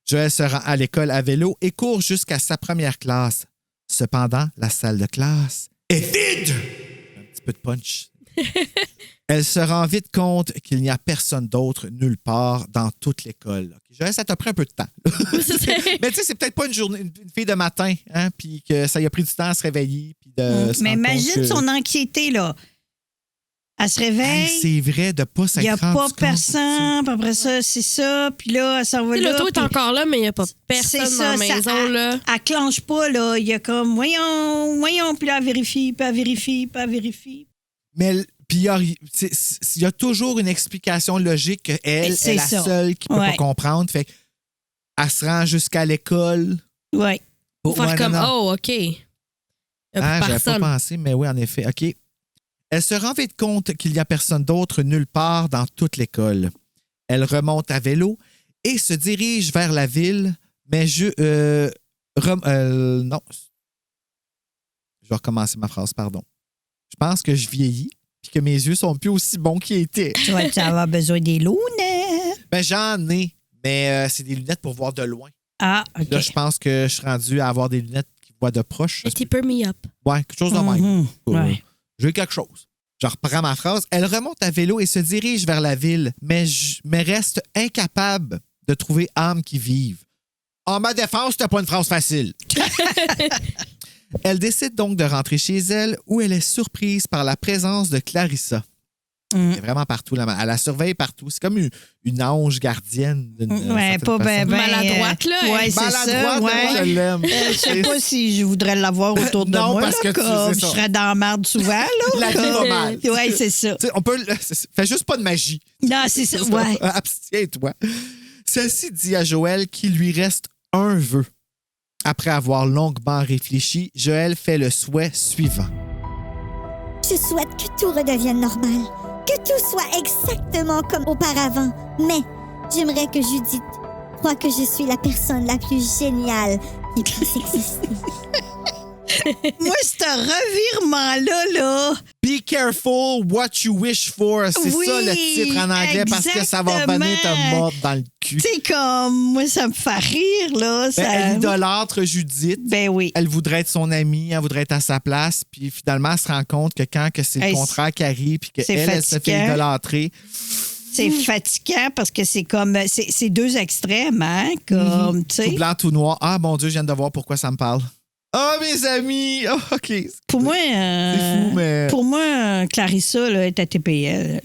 Joël se rend à l'école à vélo et court jusqu'à sa première classe. Cependant, la salle de classe est vide! Un petit peu de punch. Elle se rend vite compte qu'il n'y a personne d'autre nulle part dans toute l'école. Joël, ça t'a pris un peu de temps. Mais tu sais, c'est peut-être pas une fille de matin, hein, puis que ça y a pris du temps à se réveiller. Puis de se Mais rendre compte imagine que- son anxiété, là. Elle se Hey, réveille, c'est vrai de pas il n'y a s'être rendu pas compte. personne, puis après ça, c'est ça, puis là, elle s'en va Tu sais, là. l'auto est puis encore là, mais il n'y a pas personne c'est dans la ça, ça, maison, là. Elle clenche pas, là. Il y a comme, voyons, puis là, elle vérifie, puis elle vérifie, puis elle vérifie. Mais puis il y a toujours une explication logique qu'elle C'est est la ça. seule qui peut Ouais. pas comprendre. Fait qu'elle se rend jusqu'à l'école. Oui. Pour faire Ouais, comme, non, non. oh, OK. Il n'y a Ah, plus j'avais pas personne. pensé, mais oui, en effet. OK. Elle se rend vite compte qu'il n'y a personne d'autre nulle part dans toute l'école. Elle remonte à vélo et se dirige vers la ville, mais non. Je vais recommencer ma phrase, pardon. Je pense que je vieillis et que mes yeux sont plus aussi bons qu'ils étaient. Tu vas avoir besoin des lunettes. Ben, j'en ai, mais c'est des lunettes pour voir de loin. Ah, OK. Là, je pense que je suis rendu à avoir des lunettes qui voient de proche. A keeper me up. Ouais, quelque chose de même. Mhm. Ouais. J'ai quelque chose. Je reprends ma phrase. Elle remonte à vélo et se dirige vers la ville, mais reste incapable de trouver âme qui vive. En ma défense, c'était pas une phrase facile. Elle décide donc de rentrer chez elle où elle est surprise par la présence de Clarissa. Elle est vraiment partout. Là. Elle la surveille partout. C'est comme une ange gardienne. Ouais, pas ben, Maladroite, là. Ouais, c'est Maladroite, ça. mais moi, Ouais. je l'aime. Je sais pas si je voudrais l'avoir autour de Non, moi. parce là, que tu- comme c'est je ça. serais dans la merde souvent. Là. La vie va mal. Oui, c'est ça. Tu sais, on peut. Fais juste pas de magie. Non, c'est ça. Ouais. Abstiens-toi. Celle-ci dit à Joël qu'il lui reste un vœu. Après avoir longuement réfléchi, Joël fait le souhait suivant. Je souhaite que tout redevienne normal, que tout soit exactement comme auparavant. Mais j'aimerais que Judith croie que je suis la personne la plus géniale qui puisse exister. Moi, ce revirement-là, là. Be careful what you wish for. C'est Oui, ça le titre en anglais parce que ça va venir te exactement. mordre dans le cul. Tu sais, comme, moi, ça me fait rire, là. Ça... Elle idolâtre Judith. Ben oui. Elle voudrait être son amie, elle voudrait être à sa place, puis finalement, elle se rend compte que quand que c'est le Hey, contraire qui arrive, puis c'est qu'elle, elle se fait fatigant. idolâtrer, C'est fatigant parce que c'est comme. C'est deux extrêmes, hein? Comme, tu Tout sais. blanc, tout noir. Ah, mon Dieu, je viens de voir pourquoi ça me parle. Oh, mes amis! Oh, OK. Pour moi. C'est fou, mais. Pour moi, Clarissa, là, est à TPL.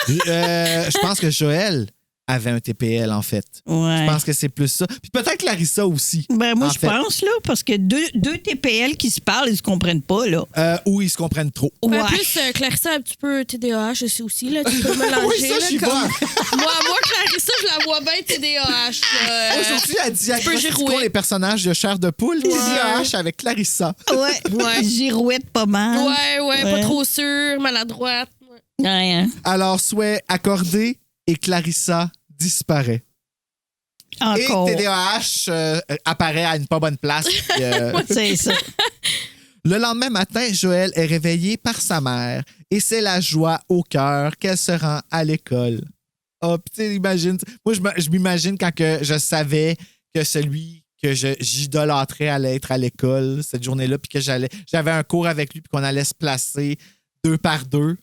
Je pense que Joël avait un TPL, en fait. Ouais. Je pense que c'est plus ça. Puis peut-être Clarissa aussi. Ben, moi, en je fait. pense, là, parce que deux TPL qui se parlent, ils se comprennent pas, là. Ou ils se comprennent trop. Ouais. En plus, Clarissa a un petit peu TDAH aussi, là. Tu peux mélanger, Oui, ça, là, j'y comme... vais. moi, Clarissa, je la vois bien TDAH, là. Aujourd'hui, elle diagnostique girouette. les personnages de chair de poule. TDAH avec Clarissa. Ouais. Girouette pas mal. Ouais, pas trop sûre, maladroite. Ouais. Ouais, hein. Alors, souhait accordé et Clarissa disparaît. Encore. Et TDAH apparaît à une pas bonne place. Puis, C'est ça. Le lendemain matin, Joël est réveillé par sa mère et c'est la joie au cœur qu'elle se rend à l'école. Oh, puis tu sais, imagine. Moi, je m'imagine quand que je savais que celui que j'idolâtrais allait être à l'école cette journée-là, puis que j'avais un cours avec lui, puis qu'on allait se placer 2 par 2.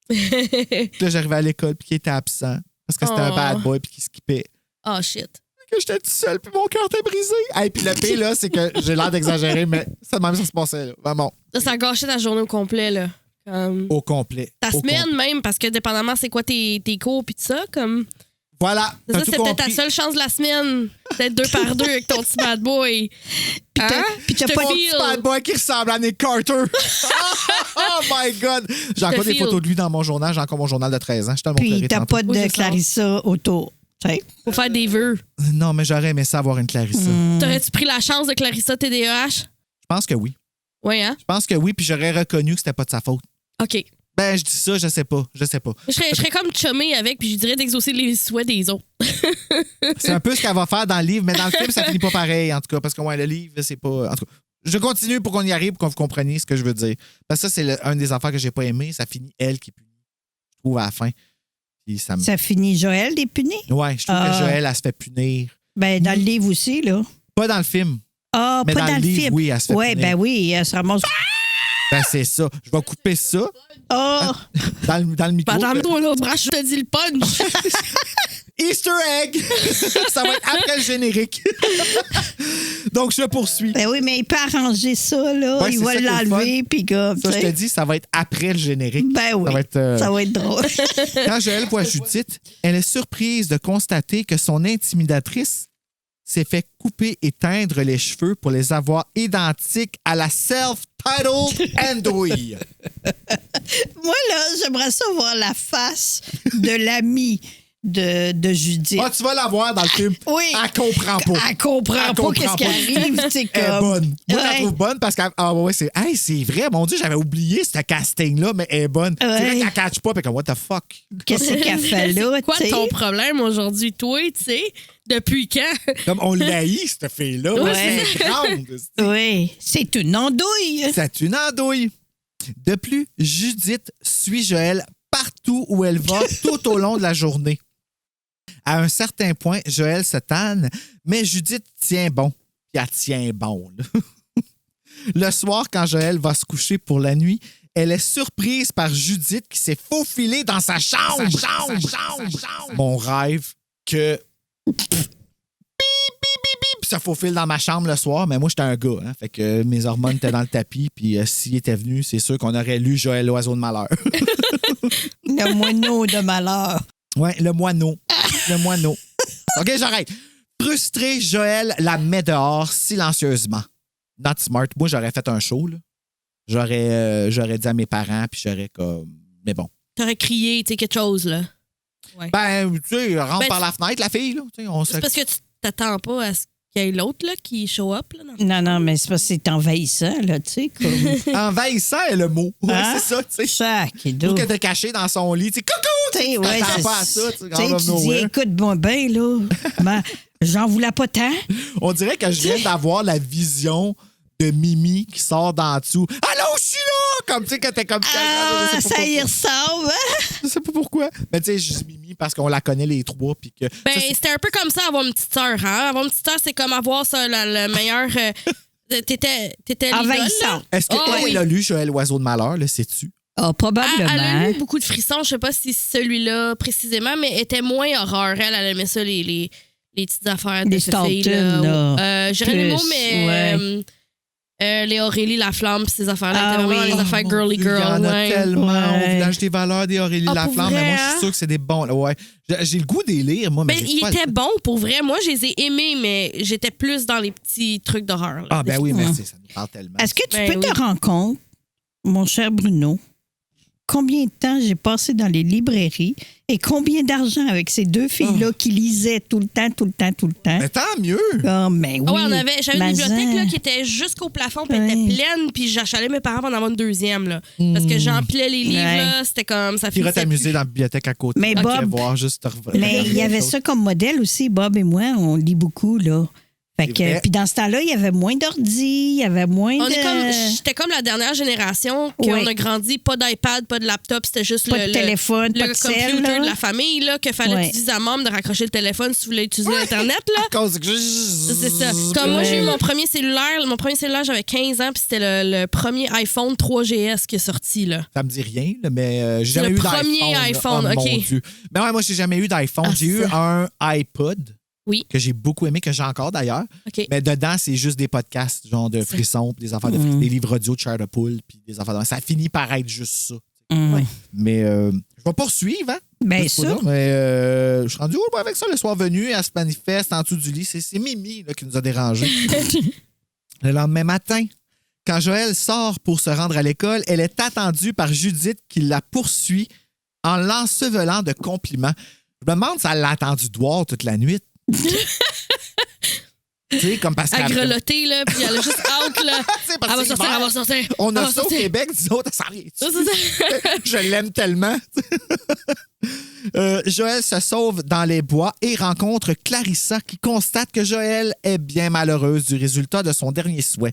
Puis là, j'arrivais à l'école, puis qu'il était absent parce que c'était un bad boy, puis qu'il skippait. Oh, shit. Que j'étais tout seul, puis mon cœur était brisé. Et puis le pire, là, c'est que j'ai l'air d'exagérer, mais c'est de même ça se passait. Là. Vraiment, Ça a gâché ta journée au complet, là. Comme... au complet. Ta semaine même, parce que dépendamment c'est quoi tes cours puis tout ça, comme... Voilà, Ça, t'as tout c'était ta compris. seule chance de la semaine. D'être 2 par 2 avec ton petit bad boy. Puis t'as pas Mon petit bad boy qui ressemble à Nick Carter. Oh my God! J'ai encore des feel. photos de lui dans mon journal. J'ai encore mon journal de 13 ans. Je te le Puis montrerai t'as tantôt. pas Oui, de c'est ça. Clarissa autour. T'sais. Faut faire des vœux. Non, mais j'aurais aimé ça avoir une Clarissa. T'aurais-tu pris la chance de Clarissa TDAH? Je pense que oui. Oui, hein? Je pense que oui, puis j'aurais reconnu que c'était pas de sa faute. OK. Ben, je dis ça, je sais pas. Je sais pas. Je serais comme chumée avec, puis je dirais d'exaucer les souhaits des autres. C'est un peu ce qu'elle va faire dans le livre, mais dans le film, ça finit pas pareil, en tout cas, parce que ouais, le livre, c'est pas. En tout cas, je continue pour qu'on y arrive, pour que vous compreniez ce que je veux dire. Parce que ça, c'est un des affaires que j'ai pas aimé. Ça finit elle qui punit, je trouve, à la fin. Puis ça me... Ça finit Joël des punis? Ouais, je trouve que Joël, elle se fait punir. Ben, dans le livre aussi, là. Pas dans le film. Ah, Mais pas dans dans le le livre, film. oui, elle se fait Ouais, punir. ben oui, elle se ramasse. Ben, c'est ça. Je vais couper ça Oh! dans le micro. Madame-toi l'autre bras, je te dis le punch. Easter egg! Ça va être après le générique. Donc, je poursuis. Ben oui, mais il peut arranger ça, là. Ouais, il c'est va ça qui est le l'enlever, puis comme. Ça, je te t'sais. dis, ça va être après le générique. Ben oui. Ça va être, drôle. Quand Joël voit Judith, elle est surprise de constater que son intimidatrice s'est fait couper et teindre les cheveux pour les avoir identiques à la self-titled andouille. Moi, là, j'aimerais ça voir la face de l'ami de Judith. Ah, tu vas la voir dans le film. Oui. Elle comprend pas. Elle comprend pas qu'est-ce qui arrive. C'est Elle est comme. bonne. Moi, je la Ouais. trouve bonne parce que c'est vrai, mon Dieu, j'avais oublié ce casting-là, mais elle est bonne. C'est vrai Ouais. qu'elle catch pas, puis comme, what the fuck? Qu'est-ce qu'elle fait là? Quoi t'sais? ton problème aujourd'hui, toi, tu sais? Depuis quand? Comme on l'haït, cette fille-là. Ouais. C'est grande. Oui, c'est une andouille. C'est une andouille. De plus, Judith suit Joël partout où elle va tout au long de la journée. À un certain point, Joël se tanne, mais Judith tient bon. Puis elle tient bon. Là. Le soir, quand Joël va se coucher pour la nuit, elle est surprise par Judith qui s'est faufilée dans sa chambre. Mon rêve que... Puis ça faufile dans ma chambre le soir, mais moi, j'étais un gars. Hein, fait que mes hormones étaient dans le tapis, puis s'il était venu, c'est sûr qu'on aurait lu Joël l'oiseau de malheur. Le moineau de malheur. Ouais, le moineau. Le moineau. OK, j'arrête. Frustré, Joël la met dehors silencieusement. Not smart. Moi, j'aurais fait un show, là. J'aurais dit à mes parents, puis j'aurais comme... Mais bon. T'aurais crié, tu sais, quelque chose, là. Ben, tu sais, rentre Ben, par la fenêtre, la fille, là. Tu sais, on C'est parce que tu t'attends pas à ce qu'il y ait l'autre, là, qui show up, là. Non, mais c'est parce que c'est envahissant, là, tu sais. Comme... Envahissant est le mot. Ouais, Hein? c'est ça, tu sais. Ça, qui est Ou doux. que t'es caché dans son lit, tu sais, coucou! T'sais, ouais, t'attends c'est- pas à ça, tu sais, t'sais, out of tu dis, nowhere. écoute-moi bien, là. Ben, j'en voulais pas tant. On dirait que je viens d'avoir la vision de Mimi qui sort d'en dessous. Allô, je suis là! Comme tu sais, que t'es comme Ah, je sais pas ça y pourquoi. ressemble. hein? Je sais pas pourquoi. Mais tu sais, je dis Mimi parce qu'on la connaît les trois. Puis que, Ben, ça, c'est- c'était un peu comme ça, avoir une petite sœur, hein? Avoir une petite sœur, c'est comme avoir ça, le meilleur. T'étais l'idole, là. Envahissant. Est-ce que Ah, elle oui. a lu Joël l'oiseau de malheur, le sais-tu? Ah, probablement. Elle a eu beaucoup de frissons. Je sais pas si celui-là précisément, mais était moins horreur. Elle aimait ça, les petites affaires de Les cette fille-là. Staunton, là. J'irais le mot, Plus, mais les Aurélie Laflamme, ces affaires-là, Ah, étaient vraiment oui. les affaires girly Il y en girl. a Ouais. tellement Ouais. au village des valeurs des Aurélie Ah, Laflamme, pour mais moi, vrai, je suis hein? sûr que c'est des bons. Là, ouais. J'ai le goût des lire, moi, mais Ben, j'ai il pas était bon pour vrai. Moi, je les ai aimés, mais j'étais plus dans les petits trucs d'horreur. là. Ah, ben oui, mais Ouais. ça nous parle tellement. Est-ce que tu Ben peux oui. te rendre compte, mon cher Bruno, combien de temps j'ai passé dans les librairies et combien d'argent avec ces deux filles-là qui lisaient tout le temps? Mais tant mieux! Ah, mais oui. Ah ouais, j'avais une bibliothèque là, Mazan. qui était jusqu'au plafond, puis elle Ouais. était pleine, puis j'achalais mes parents pour en avoir une deuxième. Là, parce que j'empilais les livres, Ouais. là, c'était comme ça Tu iras finissait t'amuser plus. dans la bibliothèque à côté. Mais Ok, Bob- voir juste te Mais il y avait ça comme modèle aussi, Bob et moi, on lit beaucoup, là. Fait C'est que, vrai. puis dans ce temps-là, il y avait moins d'ordi, il y avait moins J'étais comme la dernière génération qu'on Ouais. a grandi, pas d'iPad, pas de laptop, c'était juste pas de téléphone, le pas de computer cell, là. de la famille, là, qu'il fallait Ouais. utiliser à membre de raccrocher le téléphone si tu voulais utiliser Internet, là. C'est ça. Comme moi, j'ai eu mon premier cellulaire. Mon premier cellulaire, j'avais 15 ans, puis c'était le premier iPhone 3GS qui est sorti, là. Ça me dit rien, là, mais j'ai C'est jamais le eu d'iPhone. premier là. iPhone, Oh, OK. mon Dieu. Mais ouais, moi, j'ai jamais eu d'iPhone. Ah, J'ai eu c'est un iPod. Oui. Que j'ai beaucoup aimé, que j'ai encore d'ailleurs. OK. Mais dedans, c'est juste des podcasts, genre de frissons, puis des affaires des livres audio de Chair de Poule, puis des affaires de... Ça finit par être juste ça. Ouais. Mais je vais poursuivre, hein? Bien Je sais pas, sûr. là, mais je suis rendu où avec ça le soir venu? Elle se manifeste en dessous du lit. C'est Mimi là, qui nous a dérangés. Le lendemain matin, quand Joël sort pour se rendre à l'école, elle est attendue par Judith qui la poursuit en l'ensevelant de compliments. Je me demande si elle l'a attendu dehors toute la nuit. Tu sais, comme parce À qu'elle... grelotter, là, puis elle a juste out, là. C'est parce Elle va que sortir, l'hiver, elle va sortir. On elle a va ça au sortir. Québec, nous autres, ça rien. Ça, c'est ça. Je l'aime tellement. Joël se sauve dans les bois et rencontre Clarissa qui constate que Joël est bien malheureuse du résultat de son dernier souhait.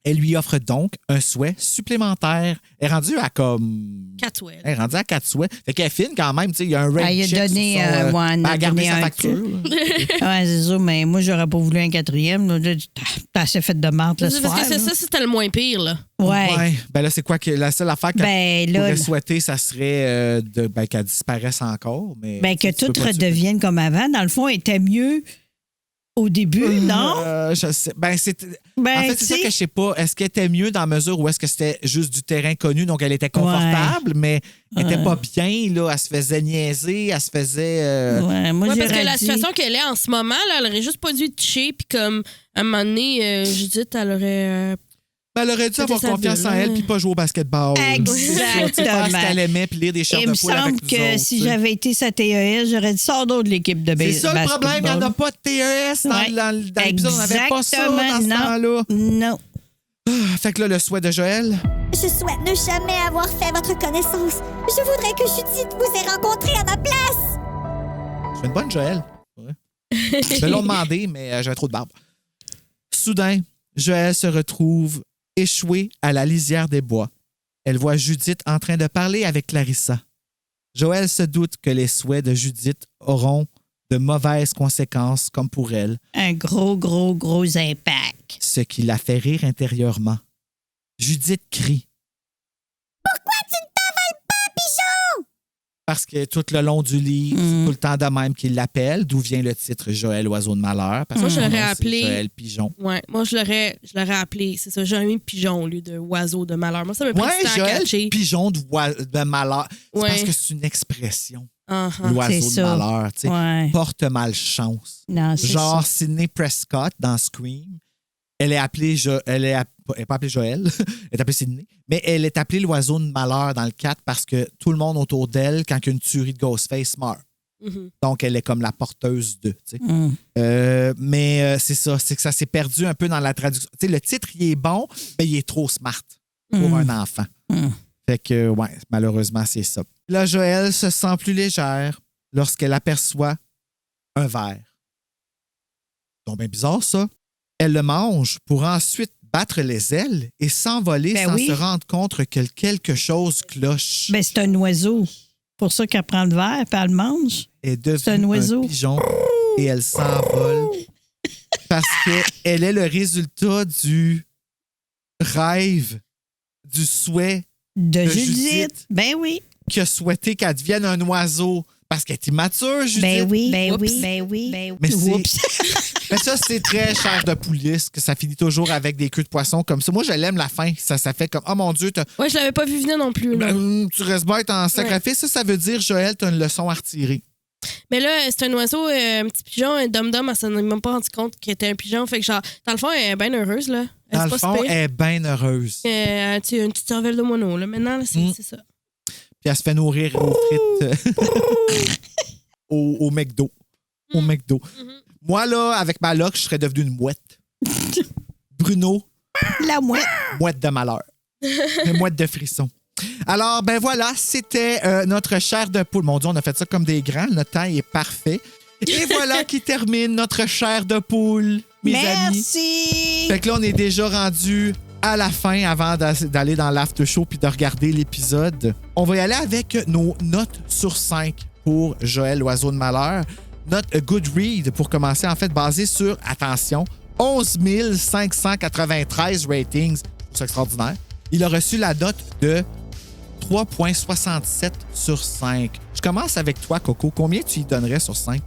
Elle lui offre donc un souhait supplémentaire. Elle est rendue à comme... Catwell. Elle est rendue à 4 souhaits. Fait qu'elle est fine quand même. Tu sais, il y a un rate Elle a check donné, sur son, ouais, elle a elle a gardé donné sa un facture. là. Ouais, c'est ça, mais moi, j'aurais pas voulu un quatrième. Là. T'as assez fait de marde, laisse Parce faire. que ça, c'était le moins pire, là. Ouais. Ben là, c'est quoi que la seule affaire qu'elle Ben là, pourrait souhaiter, ça serait qu'elle disparaisse encore. Mais, ben, que tu peux tout pas redevienne comme avant. Dans le fond, elle était mieux au début, non? Je sais. Ben, Ben, en fait, c'est tu ça sais- que je sais pas. Est-ce qu'elle était mieux dans la mesure où est-ce que c'était juste du terrain connu, donc elle était confortable, mais elle était pas bien, là. Elle se faisait niaiser, elle se faisait... Ouais, moi, Ouais, parce que j'aurais la dit- situation qu'elle est en ce moment, là, elle aurait juste pas dû toucher, puis comme, à un moment donné, Judith, elle aurait... Ben, elle aurait dû avoir C'était sa confiance en bulle, elle hein. puis pas jouer au basketball. Exactement. C'est ça, tu sais, faire ce qu'elle aimait puis lire des chairs Il de me poule avec semble nous que autres, si tu sais. j'avais été sa TES, j'aurais dit sors d'autre de l'équipe de C'est baseball. ça le problème, il n'y en a pas de TES Ouais. dans l'épisode. On n'avait pas ça dans ce Exactement, temps-là. Non. Fait que là, le souhait de Joël... Je souhaite ne jamais avoir fait votre connaissance. Je voudrais que Judith vous ait rencontré à ma place. Je fais une bonne Joël. Ouais. Je me l'ai demandé, mais j'avais trop de barbe. Soudain, Joël se retrouve échouée à la lisière des bois. Elle voit Judith en train de parler avec Clarissa. Joël se doute que les souhaits de Judith auront de mauvaises conséquences comme pour elle, Un gros impact. ce qui la fait rire intérieurement. Judith crie. Parce que tout le long du livre, c'est tout le temps de même qu'il l'appelle, d'où vient le titre Joël, oiseau de malheur. Parce Moi, que je son l'aurais nom, c'est appelé- Joël Pigeon. Ouais, moi, je l'aurais appelé, c'est ça, j'ai mis pigeon au lieu de oiseau de malheur. Moi, ça me prend Ouais, du temps à Joël catcher. Pigeon de malheur. C'est Ouais. parce que c'est une expression. Uh-huh. L'oiseau c'est de ça. malheur. Tu sais, Ouais. porte malchance. Non, c'est Genre ça. Sidney Prescott dans Scream. Elle est appelée elle est pas appelée Joël, elle est appelée Sidney, mais elle est appelée l'oiseau de malheur dans le 4 parce que tout le monde autour d'elle, quand il y a une tuerie de Ghostface, meurt. Mhm. Donc, elle est comme la porteuse de. Tu sais. Mm. Mais c'est ça, c'est que ça s'est perdu un peu dans la traduction. Tu sais, le titre, il est bon, mais il est trop smart pour un enfant. Mm. Fait que, ouais, malheureusement, c'est ça. Là, Joël se sent plus légère lorsqu'elle aperçoit un verre. Donc, bien bizarre, ça. Elle le mange pour ensuite battre les ailes et s'envoler Ben sans oui. se rendre compte que quelque chose cloche. Ben, c'est un oiseau. Pour ça qu'elle prend le verre et elle le mange. Elle est devenue c'est un oiseau. pigeon et elle s'envole parce qu'elle est le résultat du rêve, du souhait De Judith. Ben oui. Qui a souhaité qu'elle devienne un oiseau parce qu'elle est immature, Judith. Ben oui. Mais mais ça, c'est très chair de poulice, que ça finit toujours avec des queues de poisson comme ça. Moi, je l'aime la fin. Ça fait comme, oh mon Dieu, Ouais, je l'avais pas vu venir non plus. Là. Tu restes bête en sacrifice. Ça veut dire, Joël, t'as une leçon à retirer. Mais là, c'est un oiseau, un petit pigeon, un dom-dom, elle s'en est même pas rendu compte qu'il était un pigeon. Fait que genre, dans le fond, elle est bien heureuse, là. Dans le fond, elle est bien heureuse. Tu sais, une petite cervelle de moineau, là. Maintenant, là, c'est ça. Puis elle se fait nourrir aux frites au McDo. Au McDo. Moi, là, avec ma loque, je serais devenu une mouette. Bruno. La mouette. Mouette de malheur. Une mouette de frisson. Alors, ben voilà, c'était notre chair de poule. Mon Dieu, on a fait ça comme des grands. Notre temps est parfait. Et voilà qui termine notre chair de poule, mes amis. Merci. Fait que là, on est déjà rendu à la fin avant d'aller dans l'after show puis de regarder l'épisode. On va y aller avec nos notes sur 5 pour Joël, l'oiseau de malheur. Note Goodreads, pour commencer, en fait, basée sur, attention, 11 593 ratings. C'est extraordinaire. Il a reçu la note de 3,67 sur 5. Je commence avec toi, Coco. Combien tu y donnerais sur 5?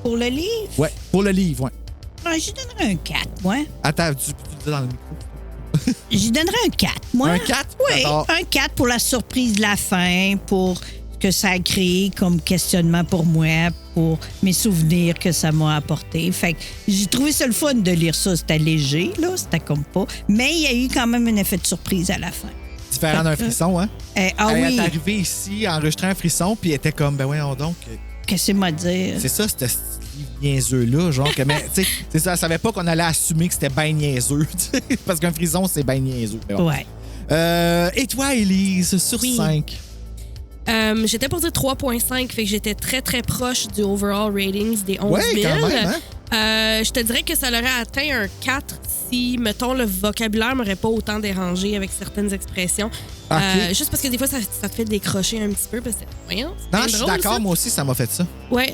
Pour le livre? Ouais, pour le livre, ouais. J'y donnerais un 4, moi. Attends, tu le dis dans le micro. J'y donnerais un 4, moi. Un 4? Oui, un 4 pour la surprise de la fin, pour ce que ça a créé comme questionnement pour moi, pour mes souvenirs que ça m'a apporté. Fait que j'ai trouvé ça le fun de lire ça. C'était léger, là, c'était comme pas. Mais il y a eu quand même un effet de surprise à la fin. Différent d'un frisson, hein? Oui. Elle est arrivée ici, enregistrer un frisson, puis elle était comme, ben voyons donc. Qu'est-ce que c'est m'a dire? C'est ça, c'était niaiseux-là, genre. Que, mais, tu sais, c'est ça, elle savait pas qu'on allait assumer que c'était bien niaiseux, parce qu'un frison, c'est bien niaiseux. Bon. Ouais. Et toi, Élise, sur 5? J'étais pour dire 3,5, fait que j'étais très, très proche du overall ratings des 11 000. Ouais, quand même, hein? Je te dirais que ça l'aurait atteint un 4 si, mettons, le vocabulaire m'aurait pas autant dérangé avec certaines expressions. Okay. Juste parce que des fois, ça te fait décrocher un petit peu. Parce que, voyons, non, je suis d'accord, moi aussi, ça m'a fait ça. Ouais,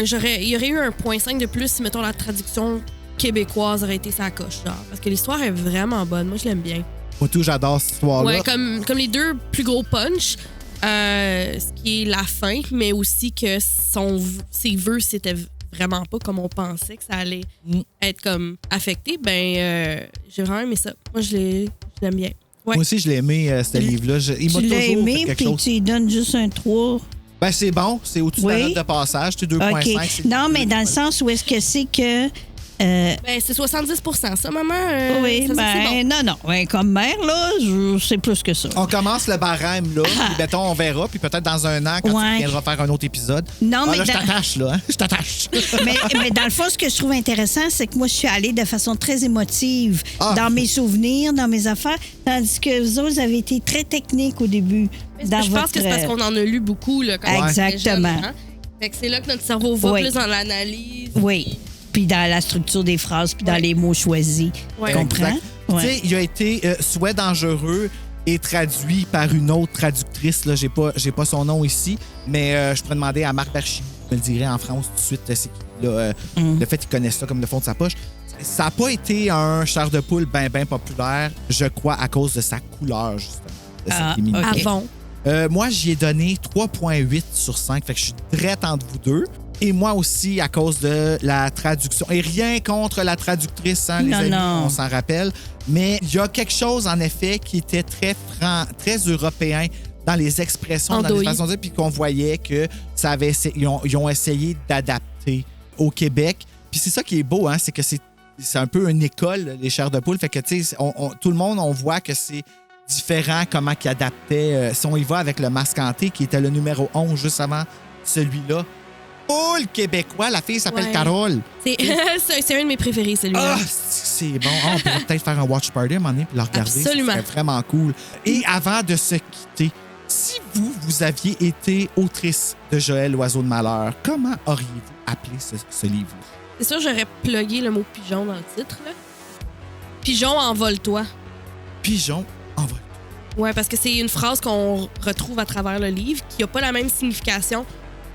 il y aurait eu un 0,5 de plus si, mettons, la traduction québécoise aurait été sa coche. Genre, parce que l'histoire est vraiment bonne. Moi, je l'aime bien. Moi, tout, j'adore cette histoire-là. Ouais, comme les deux plus gros punch. Ce qui est la fin, mais aussi que ses vœux, c'était vraiment pas comme on pensait que ça allait être comme affecté. J'ai vraiment aimé ça. Moi, je l'aime bien. Ouais. Moi aussi, je l'ai aimé, ce livre-là. Il m'a tu l'as toujours aimé, fait quelque puis chose. tu lui donnes juste un 3. Ben, c'est bon. C'est au-dessus de la note de passage. Tu 2,5. Okay. Non, mais dans le sens où est-ce que c'est que... c'est 70 ça, maman. Oui, ça, c'est bon. non. Ouais, comme mère, là, c'est plus que ça. On commence le barème, là. Puis, mettons, on verra. Puis peut-être dans un an, quand tu viendras faire un autre épisode. Non, mais là, je t'attache, là. Hein? Je t'attache. mais dans le fond, ce que je trouve intéressant, c'est que moi, je suis allée de façon très émotive dans mes souvenirs, dans mes affaires, tandis que vous autres, vous avez été très techniques au début. Je pense que c'est parce qu'on en a lu beaucoup, là. Quand exactement. Jeune, hein? Fait que c'est là que notre cerveau va plus dans l'analyse. Oui. Puis dans la structure des phrases, puis dans les mots choisis. Ouais. Tu comprends? Tu sais, il a été Souhait dangereux et traduit par une autre traductrice. Là, j'ai pas son nom ici, mais je pourrais demander à Marc Berchi, je me le dirais en France tout de suite, c'est qui, là, le fait qu'il connaisse ça comme le fond de sa poche. Ça n'a pas été un chair de poule bien populaire, je crois, à cause de sa couleur, justement. De cette féminité. Avant. Moi, j'y ai donné 3,8 sur 5, fait que je suis direct entre vous deux. Et moi aussi, à cause de la traduction. Et rien contre la traductrice, hein, les amis, on s'en rappelle. Mais il y a quelque chose, en effet, qui était très très européen dans les expressions, dans les façons de dire, puis qu'on voyait que ça avait ils ont essayé d'adapter au Québec. Puis c'est ça qui est beau, hein, c'est que c'est un peu une école, les chairs de poule. Fait que, tu sais, tout le monde, on voit que c'est différent comment ils adaptaient. Si on y va avec le Mascanté, qui était le numéro 11 juste avant celui-là. Full québécois, la fille s'appelle Carole. C'est un de mes préférés, celui-là. Ah, c'est bon. On pourrait peut-être faire un watch party à un moment donné puis le regarder. Absolument. C'est vraiment cool. Et avant de se quitter, si vous aviez été autrice de Joël, l'oiseau de malheur, comment auriez-vous appelé ce livre? C'est sûr, j'aurais plugué le mot pigeon dans le titre. Là. Pigeon, envole-toi. Pigeon, envole-toi. Oui, parce que c'est une phrase qu'on retrouve à travers le livre qui n'a pas la même signification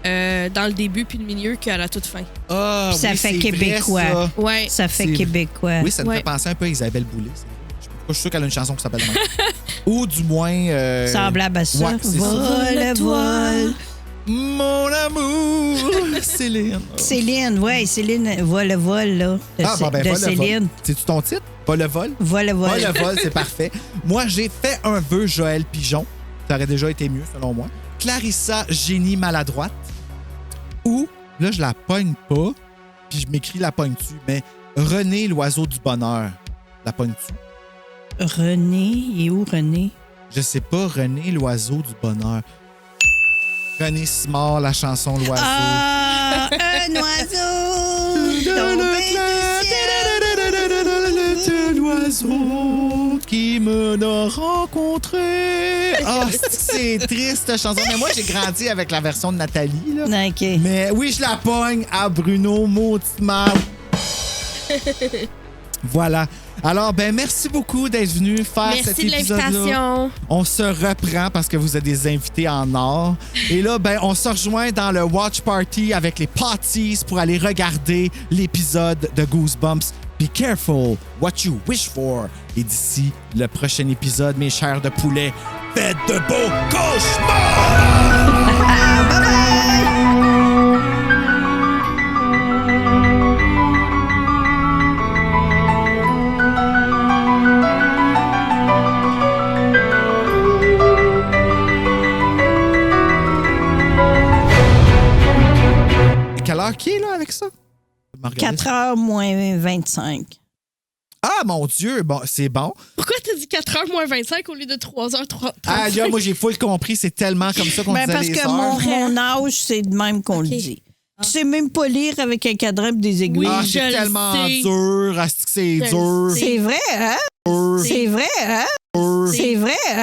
dans le début puis le milieu qu'à la toute fin. Ah, ça oui, fait québécois. Vrai, ça. Ouais. Ça fait québécois. Oui, ça me fait penser un peu à Isabelle Boulay. Je suis sûr qu'elle a une chanson qui s'appelle Ou du moins... Semblable à ça. Ouais, c'est ça. Vol. Mon amour, Céline. Céline, oui, Céline, vol, là. Ah, bon, ben, de vol, Céline. C'est-tu ton titre? Vol. Vol. Vol, c'est parfait. Moi, j'ai fait un vœu Joël Pigeon. Ça aurait déjà été mieux, selon moi. Clarissa, génie maladroite. Ou, là, je la pogne pas, puis je m'écris la pogne-tu, mais René, l'oiseau du bonheur. La pogne-tu? René, il est où, René? Je sais pas, René, l'oiseau du bonheur. René Simard, la chanson L'oiseau. Ah, un oiseau tombé du ciel. L'oiseau qui me a rencontré. Ah, c'est triste, cette chanson. Mais moi, j'ai grandi avec la version de Nathalie. Là. OK. Mais oui, je la pogne à Bruno, maudite marde. Voilà. Alors, ben merci beaucoup d'être venu faire cet Merci de épisode-là. l'invitation. On se reprend parce que vous êtes des invités en or. Et là, ben, on se rejoint dans le Watch Party avec les Potties pour aller regarder l'épisode de Goosebumps. Be careful what you wish for. Et d'ici le prochain épisode, mes chers de poulet, faites de beaux cauchemars! Quelle heure qui est là avec ça? 4h moins 25. Ah, mon Dieu! Bon, c'est bon. Pourquoi t'as dit 4h moins 25 au lieu de 3h30? Ah, là, moi, j'ai full compris. C'est tellement comme ça qu'on disait Parce les que heures. mon âge, c'est de même qu'on le dit. Tu sais même pas lire avec un cadran et des aiguilles. Ah, je c'est le tellement sais. dur. Ah, c'est Je dur. le sais. C'est vrai, hein? Dur. C'est vrai, hein? Dur. C'est vrai, hein?